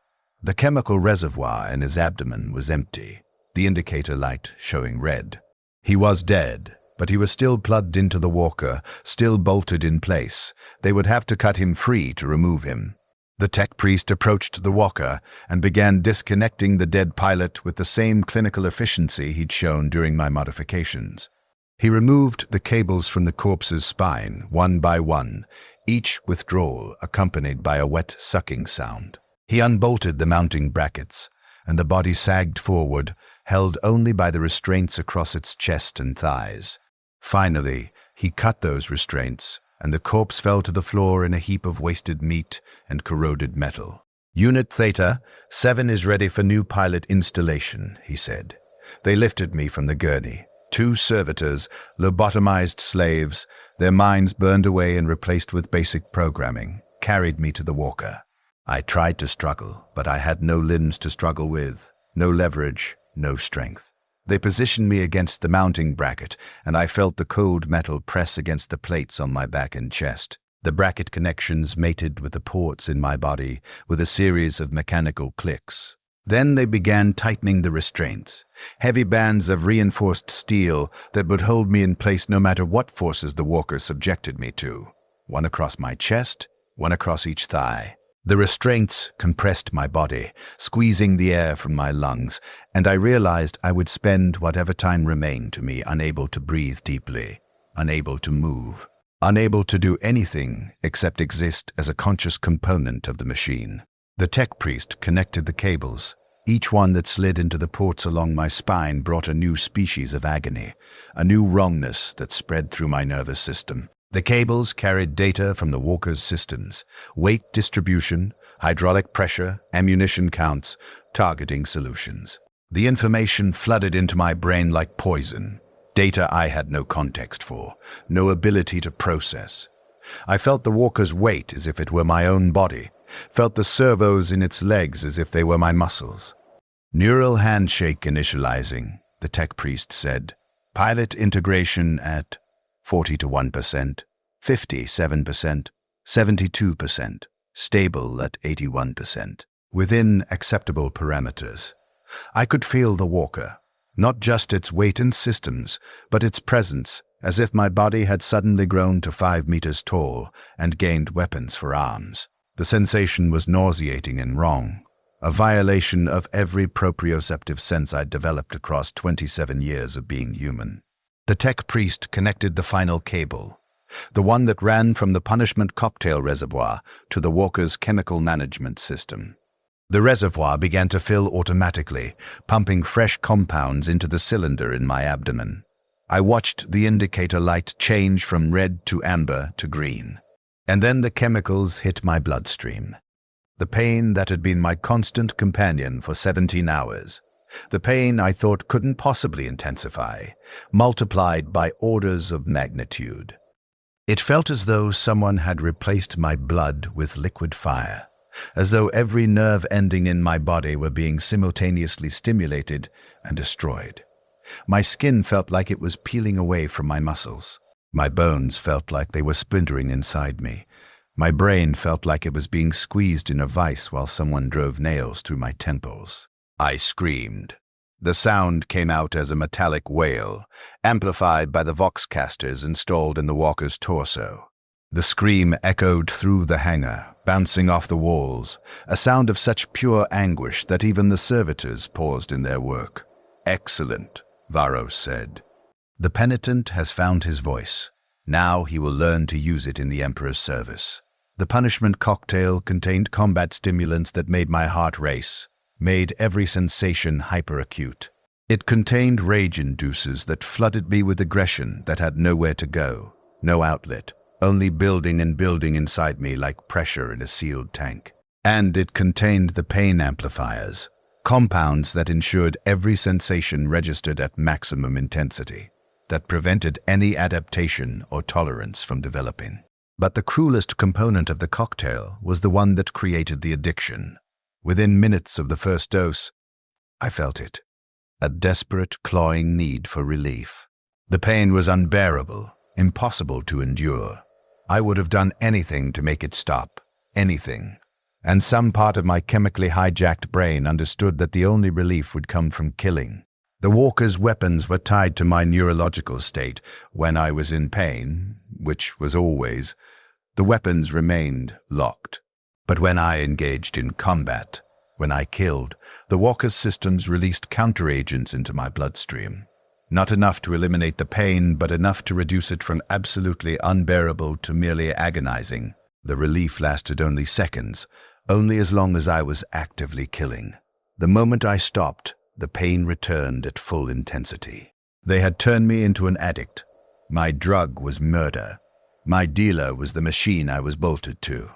The chemical reservoir in his abdomen was empty, the indicator light showing red. He was dead, but he was still plugged into the walker, still bolted in place. They would have to cut him free to remove him. The tech priest approached the walker and began disconnecting the dead pilot with the same clinical efficiency he'd shown during my modifications. He removed the cables from the corpse's spine, one by one, each withdrawal accompanied by a wet sucking sound. He unbolted the mounting brackets, and the body sagged forward, held only by the restraints across its chest and thighs. Finally, he cut those restraints, and the corpse fell to the floor in a heap of wasted meat and corroded metal. "Unit Theta, 7 is ready for new pilot installation," he said. They lifted me from the gurney. 2 servitors, lobotomized slaves, their minds burned away and replaced with basic programming, carried me to the walker. I tried to struggle, but I had no limbs to struggle with, no leverage, no strength. They positioned me against the mounting bracket, and I felt the cold metal press against the plates on my back and chest. The bracket connections mated with the ports in my body with a series of mechanical clicks. Then they began tightening the restraints, heavy bands of reinforced steel that would hold me in place no matter what forces the walker subjected me to. One across my chest, one across each thigh. The restraints compressed my body, squeezing the air from my lungs, and I realized I would spend whatever time remained to me unable to breathe deeply, unable to move, unable to do anything except exist as a conscious component of the machine. The tech priest connected the cables. Each one that slid into the ports along my spine brought a new species of agony, a new wrongness that spread through my nervous system. The cables carried data from the walker's systems, weight distribution, hydraulic pressure, ammunition counts, targeting solutions. The information flooded into my brain like poison, data I had no context for, no ability to process. I felt the walker's weight as if it were my own body, felt the servos in its legs as if they were my muscles. "Neural handshake initializing," the tech priest said. "Pilot integration at 40 to 1%, 57%, 72%, stable at 81%, within acceptable parameters." I could feel the walker, not just its weight and systems, but its presence, as if my body had suddenly grown to 5 meters tall and gained weapons for arms. The sensation was nauseating and wrong, a violation of every proprioceptive sense I'd developed across 27 years of being human. The tech priest connected the final cable, the one that ran from the punishment cocktail reservoir to the walker's chemical management system. The reservoir began to fill automatically, pumping fresh compounds into the cylinder in my abdomen. I watched the indicator light change from red to amber to green. And then the chemicals hit my bloodstream. The pain that had been my constant companion for 17 hours. The pain I thought couldn't possibly intensify, multiplied by orders of magnitude. It felt as though someone had replaced my blood with liquid fire, as though every nerve ending in my body were being simultaneously stimulated and destroyed. My skin felt like it was peeling away from my muscles. My bones felt like they were splintering inside me. My brain felt like it was being squeezed in a vice while someone drove nails through my temples. I screamed. The sound came out as a metallic wail, amplified by the voxcasters installed in the walker's torso. The scream echoed through the hangar, bouncing off the walls, a sound of such pure anguish that even the servitors paused in their work. "Excellent," Varros said. "The penitent has found his voice. Now he will learn to use it in the Emperor's service." The punishment cocktail contained combat stimulants that made my heart race, made every sensation hyperacute. It contained rage inducers that flooded me with aggression that had nowhere to go, no outlet, only building and building inside me like pressure in a sealed tank. And it contained the pain amplifiers, compounds that ensured every sensation registered at maximum intensity, that prevented any adaptation or tolerance from developing. But the cruelest component of the cocktail was the one that created the addiction. Within minutes of the first dose, I felt it. A desperate, clawing need for relief. The pain was unbearable, impossible to endure. I would have done anything to make it stop. Anything. And some part of my chemically hijacked brain understood that the only relief would come from killing. The walker's weapons were tied to my neurological state. When I was in pain, which was always, the weapons remained locked. But when I engaged in combat, when I killed, the walker's systems released counteragents into my bloodstream. Not enough to eliminate the pain, but enough to reduce it from absolutely unbearable to merely agonizing. The relief lasted only seconds, only as long as I was actively killing. The moment I stopped, the pain returned at full intensity. They had turned me into an addict. My drug was murder. My dealer was the machine I was bolted to.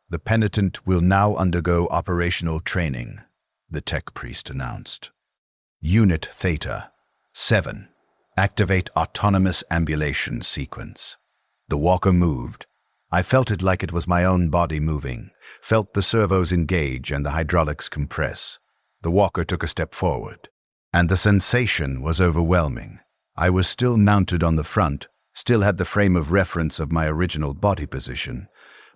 The penitent will now undergo operational training, the tech priest announced. Unit Theta 7. Activate autonomous ambulation sequence. The walker moved. I felt it like it was my own body moving, felt the servos engage and the hydraulics compress. The walker took a step forward, and the sensation was overwhelming. I was still mounted on the front, still had the frame of reference of my original body position,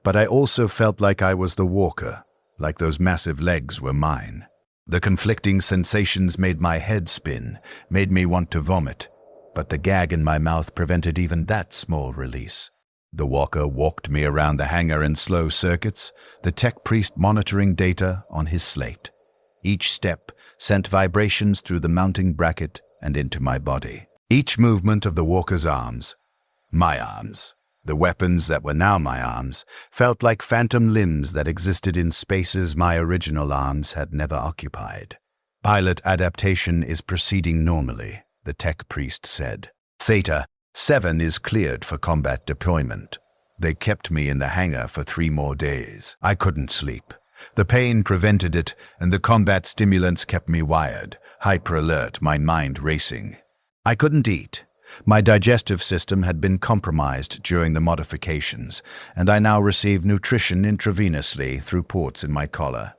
but I also felt like I was the walker, like those massive legs were mine. The conflicting sensations made my head spin, made me want to vomit, but the gag in my mouth prevented even that small release. The walker walked me around the hangar in slow circuits, the tech priest monitoring data on his slate. Each step sent vibrations through the mounting bracket and into my body. Each movement of the walker's arms, my arms, the weapons that were now my arms, felt like phantom limbs that existed in spaces my original arms had never occupied. Pilot adaptation is proceeding normally, the tech priest said. Theta 7 is cleared for combat deployment. They kept me in the hangar for 3 more days. I couldn't sleep. The pain prevented it, and the combat stimulants kept me wired, hyper-alert, my mind racing. I couldn't eat. My digestive system had been compromised during the modifications, and I now received nutrition intravenously through ports in my collar.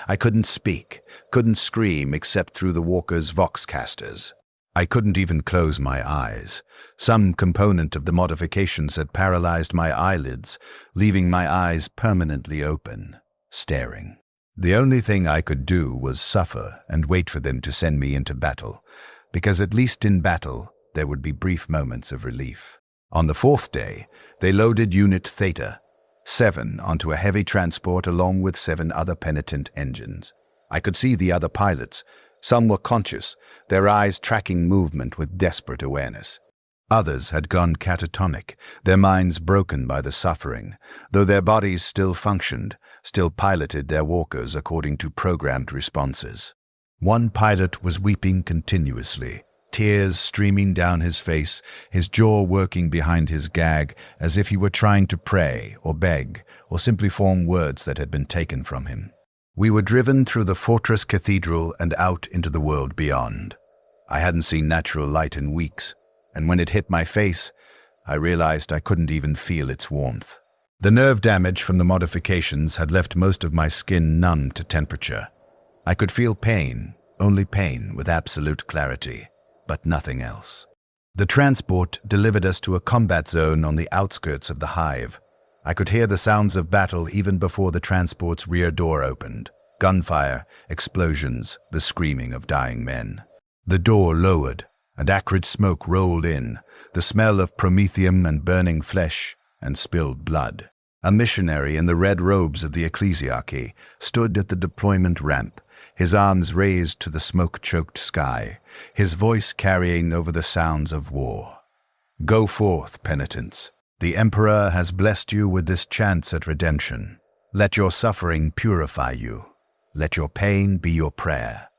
I couldn't speak, couldn't scream except through the walker's voxcasters. I couldn't even close my eyes. Some component of the modifications had paralyzed my eyelids, leaving my eyes permanently open, staring. The only thing I could do was suffer and wait for them to send me into battle, because at least in battle, there would be brief moments of relief. On the 4th day, they loaded Unit Theta 7 onto a heavy transport along with 7 other Penitent-Engines. I could see the other pilots. Some were conscious, their eyes tracking movement with desperate awareness. Others had gone catatonic, their minds broken by the suffering, though their bodies still functioned, still piloted their walkers according to programmed responses. One pilot was weeping continuously, tears streaming down his face, his jaw working behind his gag, as if he were trying to pray or beg or simply form words that had been taken from him. We were driven through the fortress cathedral and out into the world beyond. I hadn't seen natural light in weeks, and when it hit my face, I realized I couldn't even feel its warmth. The nerve damage from the modifications had left most of my skin numb to temperature. I could feel pain, only pain with absolute clarity, but nothing else. The transport delivered us to a combat zone on the outskirts of the hive. I could hear the sounds of battle even before the transport's rear door opened. Gunfire, explosions, the screaming of dying men. The door lowered, and acrid smoke rolled in, the smell of promethium and burning flesh, and spilled blood. A missionary in the red robes of the ecclesiarchy stood at the deployment ramp, his arms raised to the smoke-choked sky, his voice carrying over the sounds of war. "Go forth, penitents. The Emperor has blessed you with this chance at redemption. Let your suffering purify you. Let your pain be your prayer.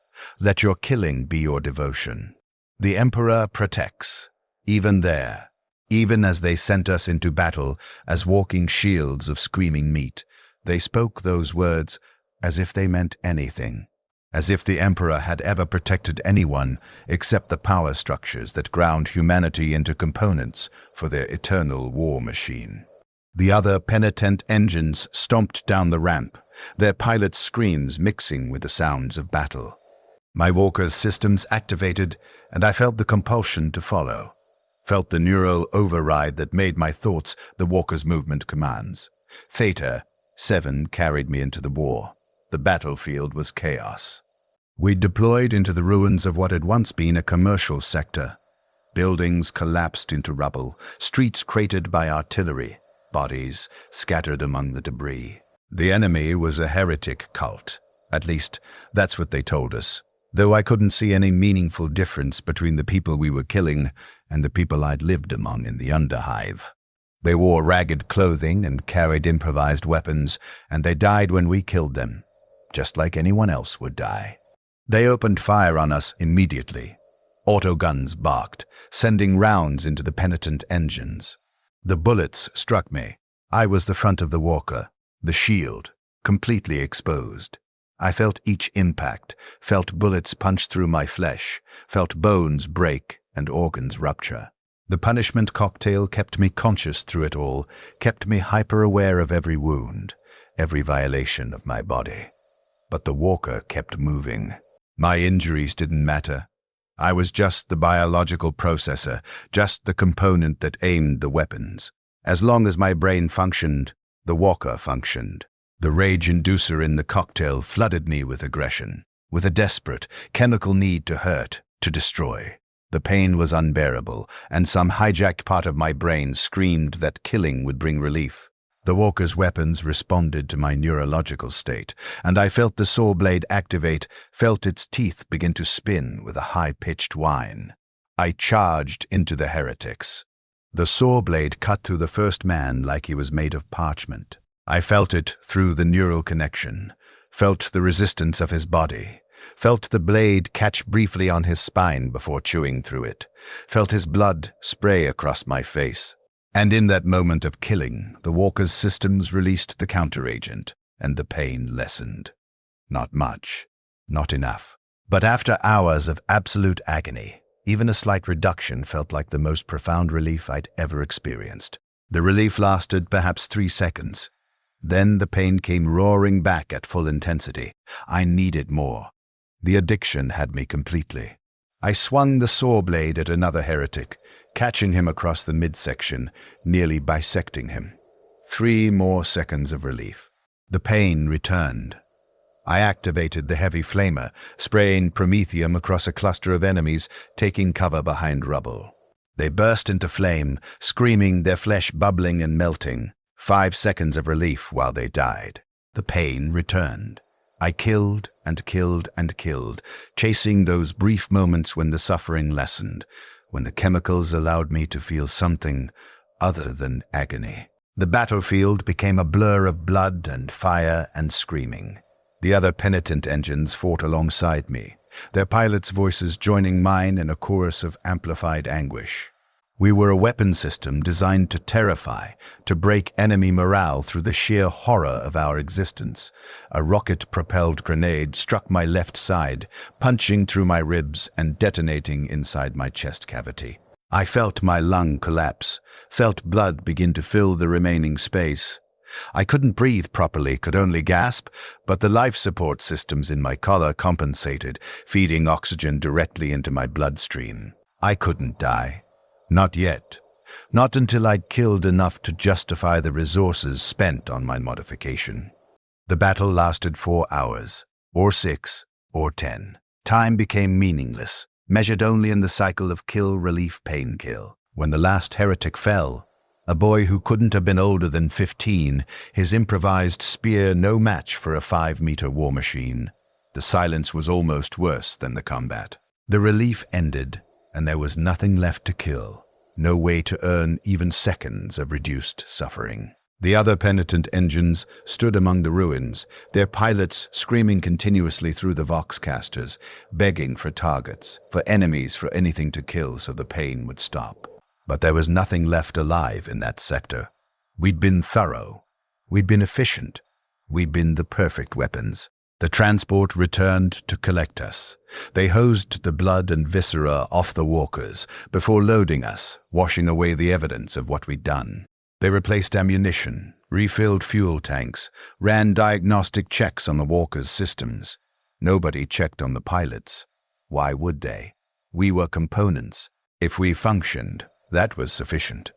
Let your killing be your devotion. The Emperor protects, even there, even as they sent us into battle as walking shields of screaming meat. They spoke those words as if they meant anything, as if the Emperor had ever protected anyone except the power structures that ground humanity into components for their eternal war machine." The other Penitent-Engines stomped down the ramp, their pilots' screams mixing with the sounds of battle. My walker's systems activated, and I felt the compulsion to follow. Felt the neural override that made my thoughts the walker's movement commands. Theta 7 carried me into the war. The battlefield was chaos. We deployed into the ruins of what had once been a commercial sector. Buildings collapsed into rubble, streets cratered by artillery, bodies scattered among the debris. The enemy was a heretic cult. At least, that's what they told us, though I couldn't see any meaningful difference between the people we were killing and the people I'd lived among in the Underhive. They wore ragged clothing and carried improvised weapons, and they died when we killed them, just like anyone else would die. They opened fire on us immediately. Autoguns barked, sending rounds into the Penitent-Engines. The bullets struck me. I was the front of the walker, the shield, completely exposed. I felt each impact, felt bullets punch through my flesh, felt bones break and organs rupture. The punishment cocktail kept me conscious through it all, kept me hyper-aware of every wound, every violation of my body. But the walker kept moving. My injuries didn't matter. I was just the biological processor, just the component that aimed the weapons. As long as my brain functioned, the walker functioned. The rage inducer in the cocktail flooded me with aggression, with a desperate, chemical need to hurt, to destroy. The pain was unbearable, and some hijacked part of my brain screamed that killing would bring relief. The walker's weapons responded to my neurological state, and I felt the saw blade activate, felt its teeth begin to spin with a high-pitched whine. I charged into the heretics. The saw blade cut through the first man like he was made of parchment. I felt it through the neural connection, felt the resistance of his body, felt the blade catch briefly on his spine before chewing through it, felt his blood spray across my face. And in that moment of killing, the walker's systems released the counteragent, and the pain lessened. Not much, not enough. But after hours of absolute agony, even a slight reduction felt like the most profound relief I'd ever experienced. The relief lasted perhaps 3 seconds. Then the pain came roaring back at full intensity. I needed more. The addiction had me completely. I swung the saw blade at another heretic, catching him across the midsection, nearly bisecting him. 3 more seconds of relief. The pain returned. I activated the heavy flamer, spraying promethium across a cluster of enemies, taking cover behind rubble. They burst into flame, screaming, their flesh bubbling and melting. 5 seconds of relief while they died. The pain returned. I killed and killed and killed, chasing those brief moments when the suffering lessened, when the chemicals allowed me to feel something other than agony. The battlefield became a blur of blood and fire and screaming. The other Penitent-Engines fought alongside me, their pilots' voices joining mine in a chorus of amplified anguish. We were a weapon system designed to terrify, to break enemy morale through the sheer horror of our existence. A rocket-propelled grenade struck my left side, punching through my ribs and detonating inside my chest cavity. I felt my lung collapse, felt blood begin to fill the remaining space. I couldn't breathe properly, could only gasp, but the life support systems in my collar compensated, feeding oxygen directly into my bloodstream. I couldn't die. Not yet. Not until I'd killed enough to justify the resources spent on my modification. The battle lasted 4 hours, or 6, or 10. Time became meaningless, measured only in the cycle of kill, relief, pain, kill. When the last heretic fell, A boy who couldn't have been older than 15, his improvised spear no match for a 5-meter war machine. The silence was almost worse than the combat. The relief ended, and there was nothing left to kill. No way to earn even seconds of reduced suffering. The other Penitent engines stood among the ruins, their pilots screaming continuously through the voxcasters, begging for targets, for enemies, for anything to kill so the pain would stop. But there was nothing left alive in that sector. We'd been thorough. We'd been efficient. We'd been the perfect weapons. The transport returned to collect us. They hosed the blood and viscera off the walkers before loading us, washing away the evidence of what we'd done. They replaced ammunition, refilled fuel tanks, ran diagnostic checks on the walkers' systems. Nobody checked on the pilots. Why would they? We were components. If we functioned, that was sufficient.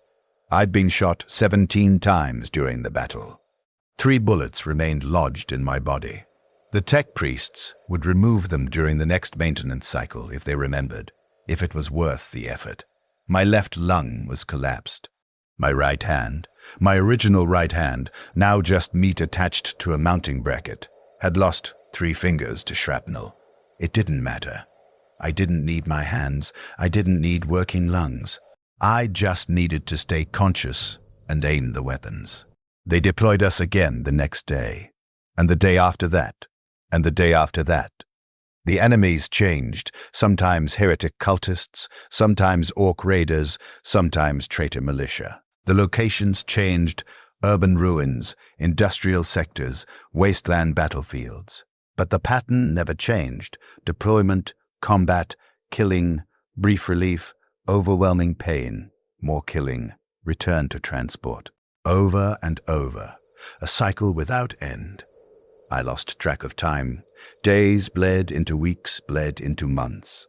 I'd been shot 17 times during the battle. 3 bullets remained lodged in my body. The tech priests would remove them during the next maintenance cycle if they remembered, if it was worth the effort. My left lung was collapsed. My right hand, my original right hand, now just meat attached to a mounting bracket, had lost 3 fingers to shrapnel. It didn't matter. I didn't need my hands. I didn't need working lungs. I just needed to stay conscious and aim the weapons. They deployed us again the next day, and the day after that, and the day after that. The enemies changed, sometimes heretic cultists, sometimes orc raiders, sometimes traitor militia. The locations changed, urban ruins, industrial sectors, wasteland battlefields. But the pattern never changed. Deployment, combat, killing, brief relief, overwhelming pain, more killing, return to transport. Over and over, a cycle without end. I lost track of time. Days bled into weeks, bled into months.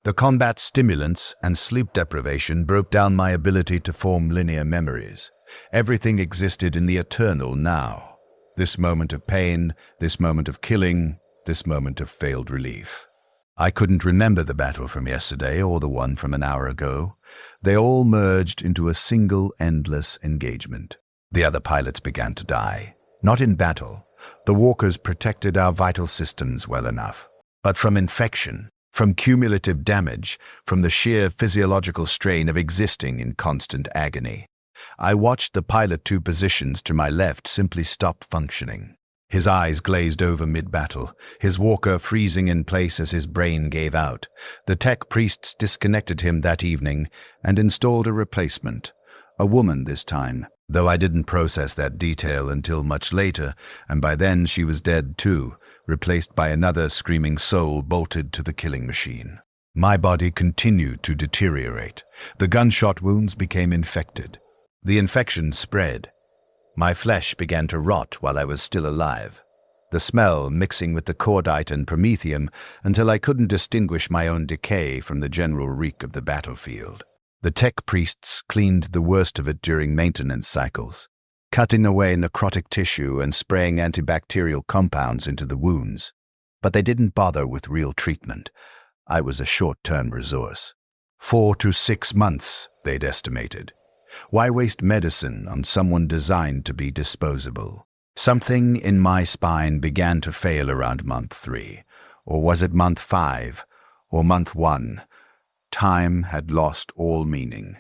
The combat stimulants and sleep deprivation broke down my ability to form linear memories. Everything existed in the eternal now. This moment of pain, this moment of killing, this moment of failed relief. I couldn't remember the battle from yesterday or the one from an hour ago. They all merged into a single endless engagement. The other pilots began to die. Not in battle. The walkers protected our vital systems well enough. But from infection, from cumulative damage, from the sheer physiological strain of existing in constant agony. I watched the pilot 2 positions to my left simply stop functioning. His eyes glazed over mid-battle, his walker freezing in place as his brain gave out. The tech priests disconnected him that evening and installed a replacement. A woman this time, though I didn't process that detail until much later, and by then she was dead too, replaced by another screaming soul bolted to the killing machine. My body continued to deteriorate. The gunshot wounds became infected. The infection spread. My flesh began to rot while I was still alive, the smell mixing with the cordite and promethium until I couldn't distinguish my own decay from the general reek of the battlefield. The tech priests cleaned the worst of it during maintenance cycles, cutting away necrotic tissue and spraying antibacterial compounds into the wounds. But they didn't bother with real treatment. I was a short-term resource. 4 to 6 months, they'd estimated. Why waste medicine on someone designed to be disposable? Something in my spine began to fail around month 3. Or was it month 5? Or month 1? Time had lost all meaning.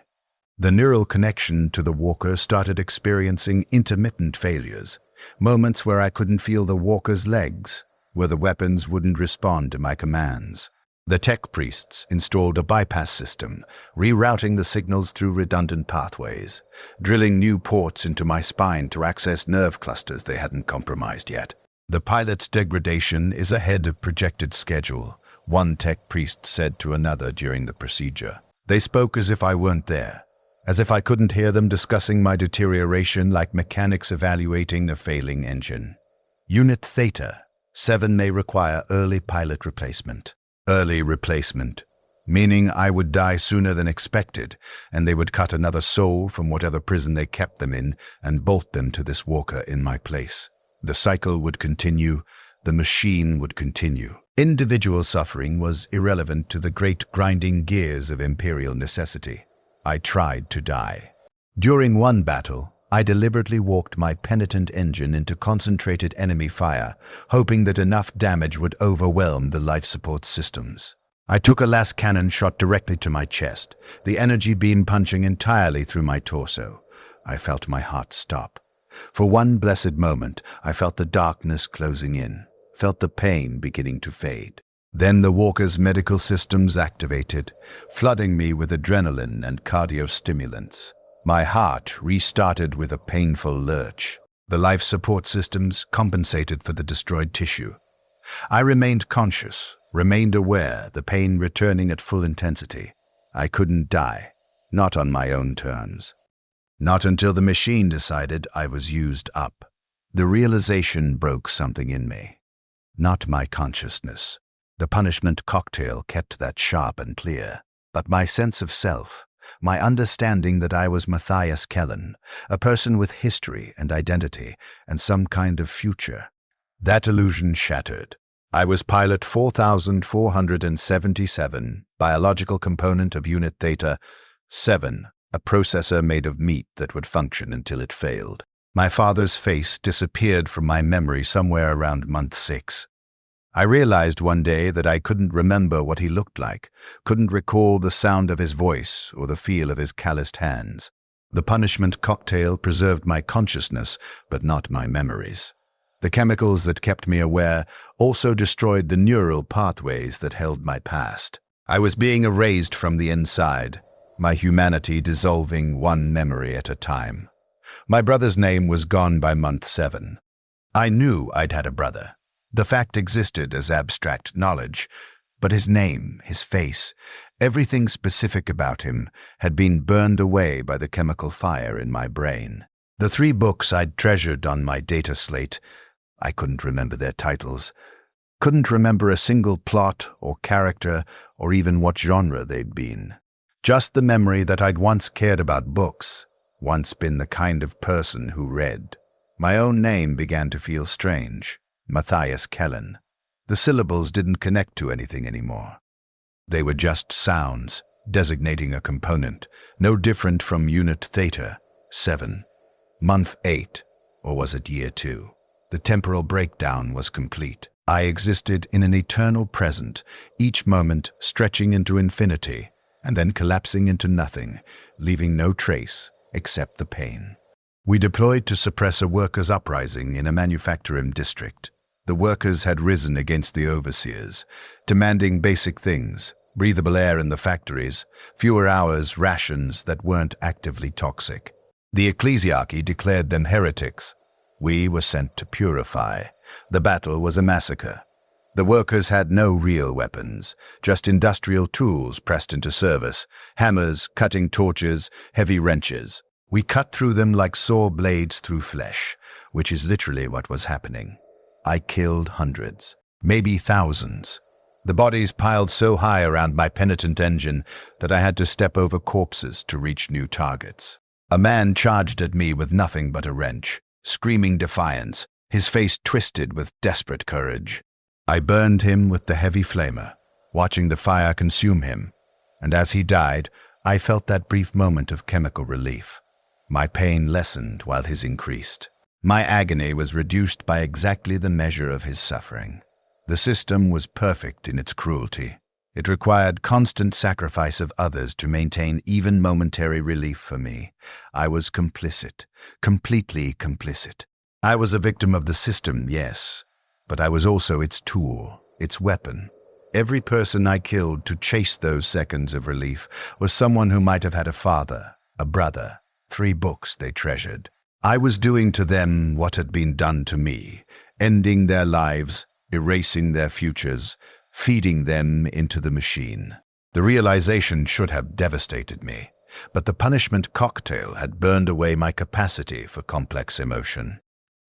The neural connection to the walker started experiencing intermittent failures, moments where I couldn't feel the walker's legs, where the weapons wouldn't respond to my commands. The tech priests installed a bypass system, rerouting the signals through redundant pathways, drilling new ports into my spine to access nerve clusters they hadn't compromised yet. The pilot's degradation is ahead of projected schedule, one tech priest said to another during the procedure. They spoke as if I weren't there, as if I couldn't hear them discussing my deterioration like mechanics evaluating a failing engine. Unit Theta, 7 may require early pilot replacement. Early replacement, meaning I would die sooner than expected, and they would cut another soul from whatever prison they kept them in and bolt them to this walker in my place. The cycle would continue, the machine would continue. Individual suffering was irrelevant to the great grinding gears of imperial necessity. I tried to die. During one battle, I deliberately walked my Penitent-Engine into concentrated enemy fire, hoping that enough damage would overwhelm the life support systems. I took a last cannon shot directly to my chest, the energy beam punching entirely through my torso. I felt my heart stop. For one blessed moment, I felt the darkness closing in, felt the pain beginning to fade. Then the walker's medical systems activated, flooding me with adrenaline and cardiostimulants. My heart restarted with a painful lurch. The life support systems compensated for the destroyed tissue. I remained conscious, remained aware, the pain returning at full intensity. I couldn't die, not on my own terms. Not until the machine decided I was used up. The realization broke something in me. Not my consciousness. The punishment cocktail kept that sharp and clear. But my sense of self, my understanding that I was Matthias Kellen, a person with history and identity and some kind of future. That illusion shattered. I was pilot 4477, biological component of Unit Theta 7, a processor made of meat that would function until it failed. My father's face disappeared from my memory somewhere around month 6. I realized one day that I couldn't remember what he looked like, couldn't recall the sound of his voice or the feel of his calloused hands. The punishment cocktail preserved my consciousness, but not my memories. The chemicals that kept me aware also destroyed the neural pathways that held my past. I was being erased from the inside, my humanity dissolving one memory at a time. My brother's name was gone by month 7. I knew I'd had a brother. The fact existed as abstract knowledge, but his name, his face, everything specific about him had been burned away by the chemical fire in my brain. The 3 books I'd treasured on my data slate, I couldn't remember their titles, couldn't remember a single plot or character or even what genre they'd been. Just the memory that I'd once cared about books, once been the kind of person who read. My own name began to feel strange. Matthias Kellen. The syllables didn't connect to anything anymore. They were just sounds, designating a component, no different from Unit Theta 7. Month 8, or was it year 2? The temporal breakdown was complete. I existed in an eternal present, each moment stretching into infinity, and then collapsing into nothing, leaving no trace except the pain. We deployed to suppress a workers' uprising in a manufacturing district. The workers had risen against the overseers, demanding basic things, breathable air in the factories, fewer hours, rations that weren't actively toxic. The ecclesiarchy declared them heretics. We were sent to purify. The battle was a massacre. The workers had no real weapons, just industrial tools pressed into service, hammers, cutting torches, heavy wrenches. We cut through them like saw blades through flesh, which is literally what was happening. I killed hundreds, maybe thousands. The bodies piled so high around my Penitent-Engine that I had to step over corpses to reach new targets. A man charged at me with nothing but a wrench, screaming defiance, his face twisted with desperate courage. I burned him with the heavy flamer, watching the fire consume him, and as he died, I felt that brief moment of chemical relief. My pain lessened while his increased. My agony was reduced by exactly the measure of his suffering. The system was perfect in its cruelty. It required constant sacrifice of others to maintain even momentary relief for me. I was complicit, completely complicit. I was a victim of the system, yes, but I was also its tool, its weapon. Every person I killed to chase those seconds of relief was someone who might have had a father, a brother, 3 books they treasured. I was doing to them what had been done to me, ending their lives, erasing their futures, feeding them into the machine. The realization should have devastated me, but the punishment cocktail had burned away my capacity for complex emotion.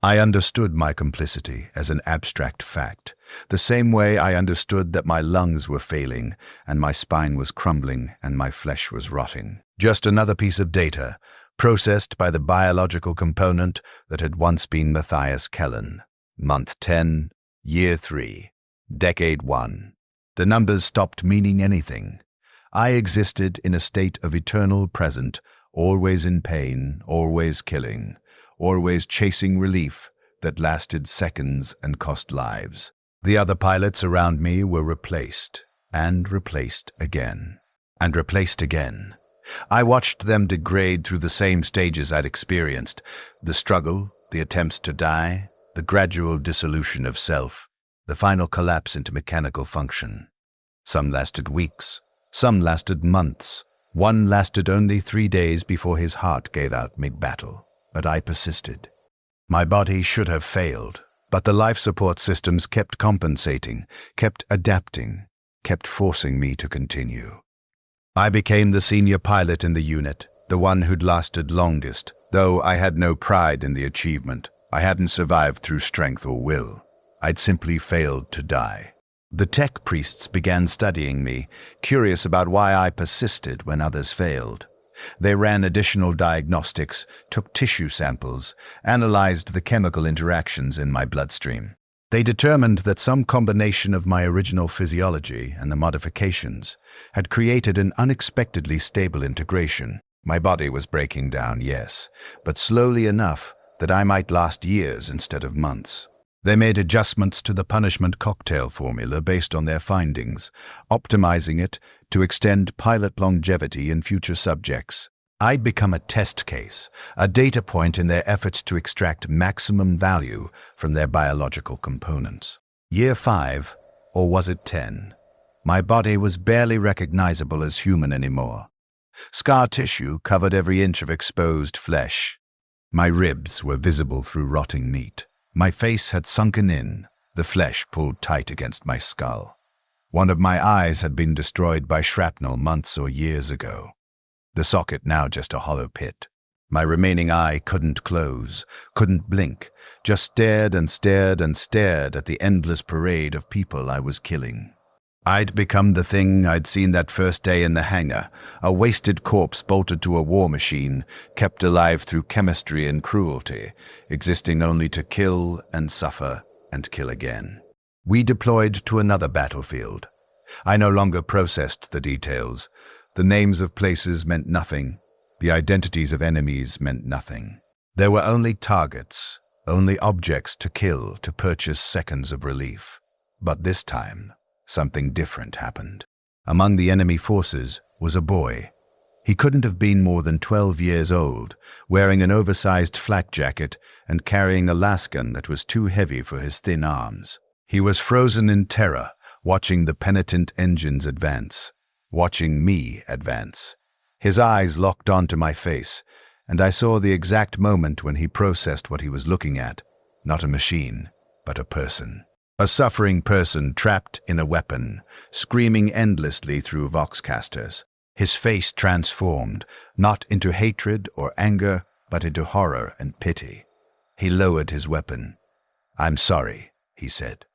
I understood my complicity as an abstract fact, the same way I understood that my lungs were failing and my spine was crumbling and my flesh was rotting. Just another piece of data, processed by the biological component that had once been Matthias Kellen. Month 10, Year 3, Decade 1. The numbers stopped meaning anything. I existed in a state of eternal present, always in pain, always killing, always chasing relief that lasted seconds and cost lives. The other pilots around me were replaced, and replaced again, and replaced again. I watched them degrade through the same stages I'd experienced: the struggle, the attempts to die, the gradual dissolution of self, the final collapse into mechanical function. Some lasted weeks, some lasted months. One lasted only 3 days before his heart gave out mid-battle, but I persisted. My body should have failed, but the life support systems kept compensating, kept adapting, kept forcing me to continue. I became the senior pilot in the unit, the one who'd lasted longest, though I had no pride in the achievement. I hadn't survived through strength or will. I'd simply failed to die. The tech priests began studying me, curious about why I persisted when others failed. They ran additional diagnostics, took tissue samples, analyzed the chemical interactions in my bloodstream. They determined that some combination of my original physiology and the modifications had created an unexpectedly stable integration. My body was breaking down, yes, but slowly enough that I might last years instead of months. They made adjustments to the punishment cocktail formula based on their findings, optimizing it to extend pilot longevity in future subjects. I'd become a test case, a data point in their efforts to extract maximum value from their biological components. Year 5, or was it 10? My body was barely recognizable as human anymore. Scar tissue covered every inch of exposed flesh. My ribs were visible through rotting meat. My face had sunken in, the flesh pulled tight against my skull. One of my eyes had been destroyed by shrapnel months or years ago. The socket now just a hollow pit. My remaining eye couldn't close, couldn't blink, just stared and stared and stared at the endless parade of people I was killing. I'd become the thing I'd seen that first day in the hangar, a wasted corpse bolted to a war machine, kept alive through chemistry and cruelty, existing only to kill and suffer and kill again. We deployed to another battlefield. I no longer processed the details. The names of places meant nothing. The identities of enemies meant nothing. There were only targets, only objects to kill to purchase seconds of relief. But this time, something different happened. Among the enemy forces was a boy. He couldn't have been more than 12 years old, wearing an oversized flak jacket and carrying a lasgun that was too heavy for his thin arms. He was frozen in terror, watching the Penitent-Engines advance, watching me advance. His eyes locked onto my face, and I saw the exact moment when he processed what he was looking at. Not a machine, but a person. A suffering person trapped in a weapon, screaming endlessly through voxcasters. His face transformed, not into hatred or anger, but into horror and pity. He lowered his weapon. "I'm sorry," he said.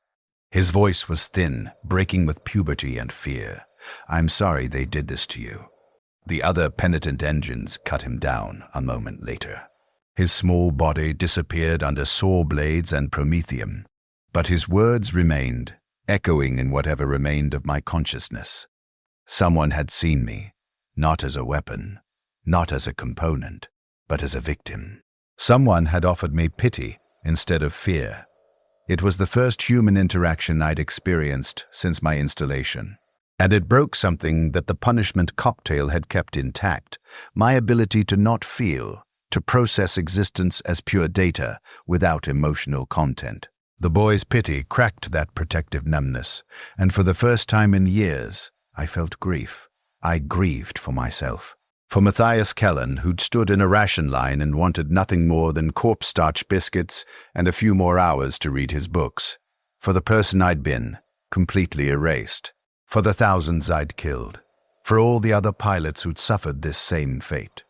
His voice was thin, breaking with puberty and fear. "I'm sorry they did this to you." The other Penitent-Engines cut him down a moment later. His small body disappeared under saw blades and promethium. But his words remained, echoing in whatever remained of my consciousness. Someone had seen me, not as a weapon, not as a component, but as a victim. Someone had offered me pity instead of fear. It was the first human interaction I'd experienced since my installation. And it broke something that the punishment cocktail had kept intact: my ability to not feel, to process existence as pure data without emotional content. The boy's pity cracked that protective numbness, and for the first time in years, I felt grief. I grieved for myself. For Matthias Kellen, who'd stood in a ration line and wanted nothing more than corpstarch biscuits and a few more hours to read his books. For the person I'd been, completely erased. For the thousands I'd killed. For all the other pilots who'd suffered this same fate.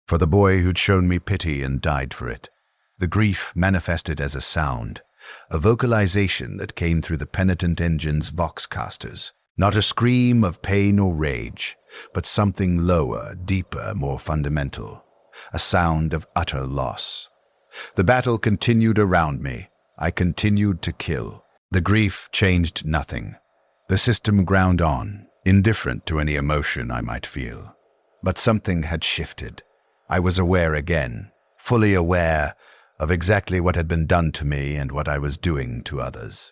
For the boy who'd shown me pity and died for it. The grief manifested as a sound. A vocalization that came through the Penitent-Engine's voxcasters. Not a scream of pain or rage, but something lower, deeper, more fundamental. A sound of utter loss. The battle continued around me. I continued to kill. The grief changed nothing. The system ground on, indifferent to any emotion I might feel. But something had shifted. I was aware again, fully aware of exactly what had been done to me and what I was doing to others.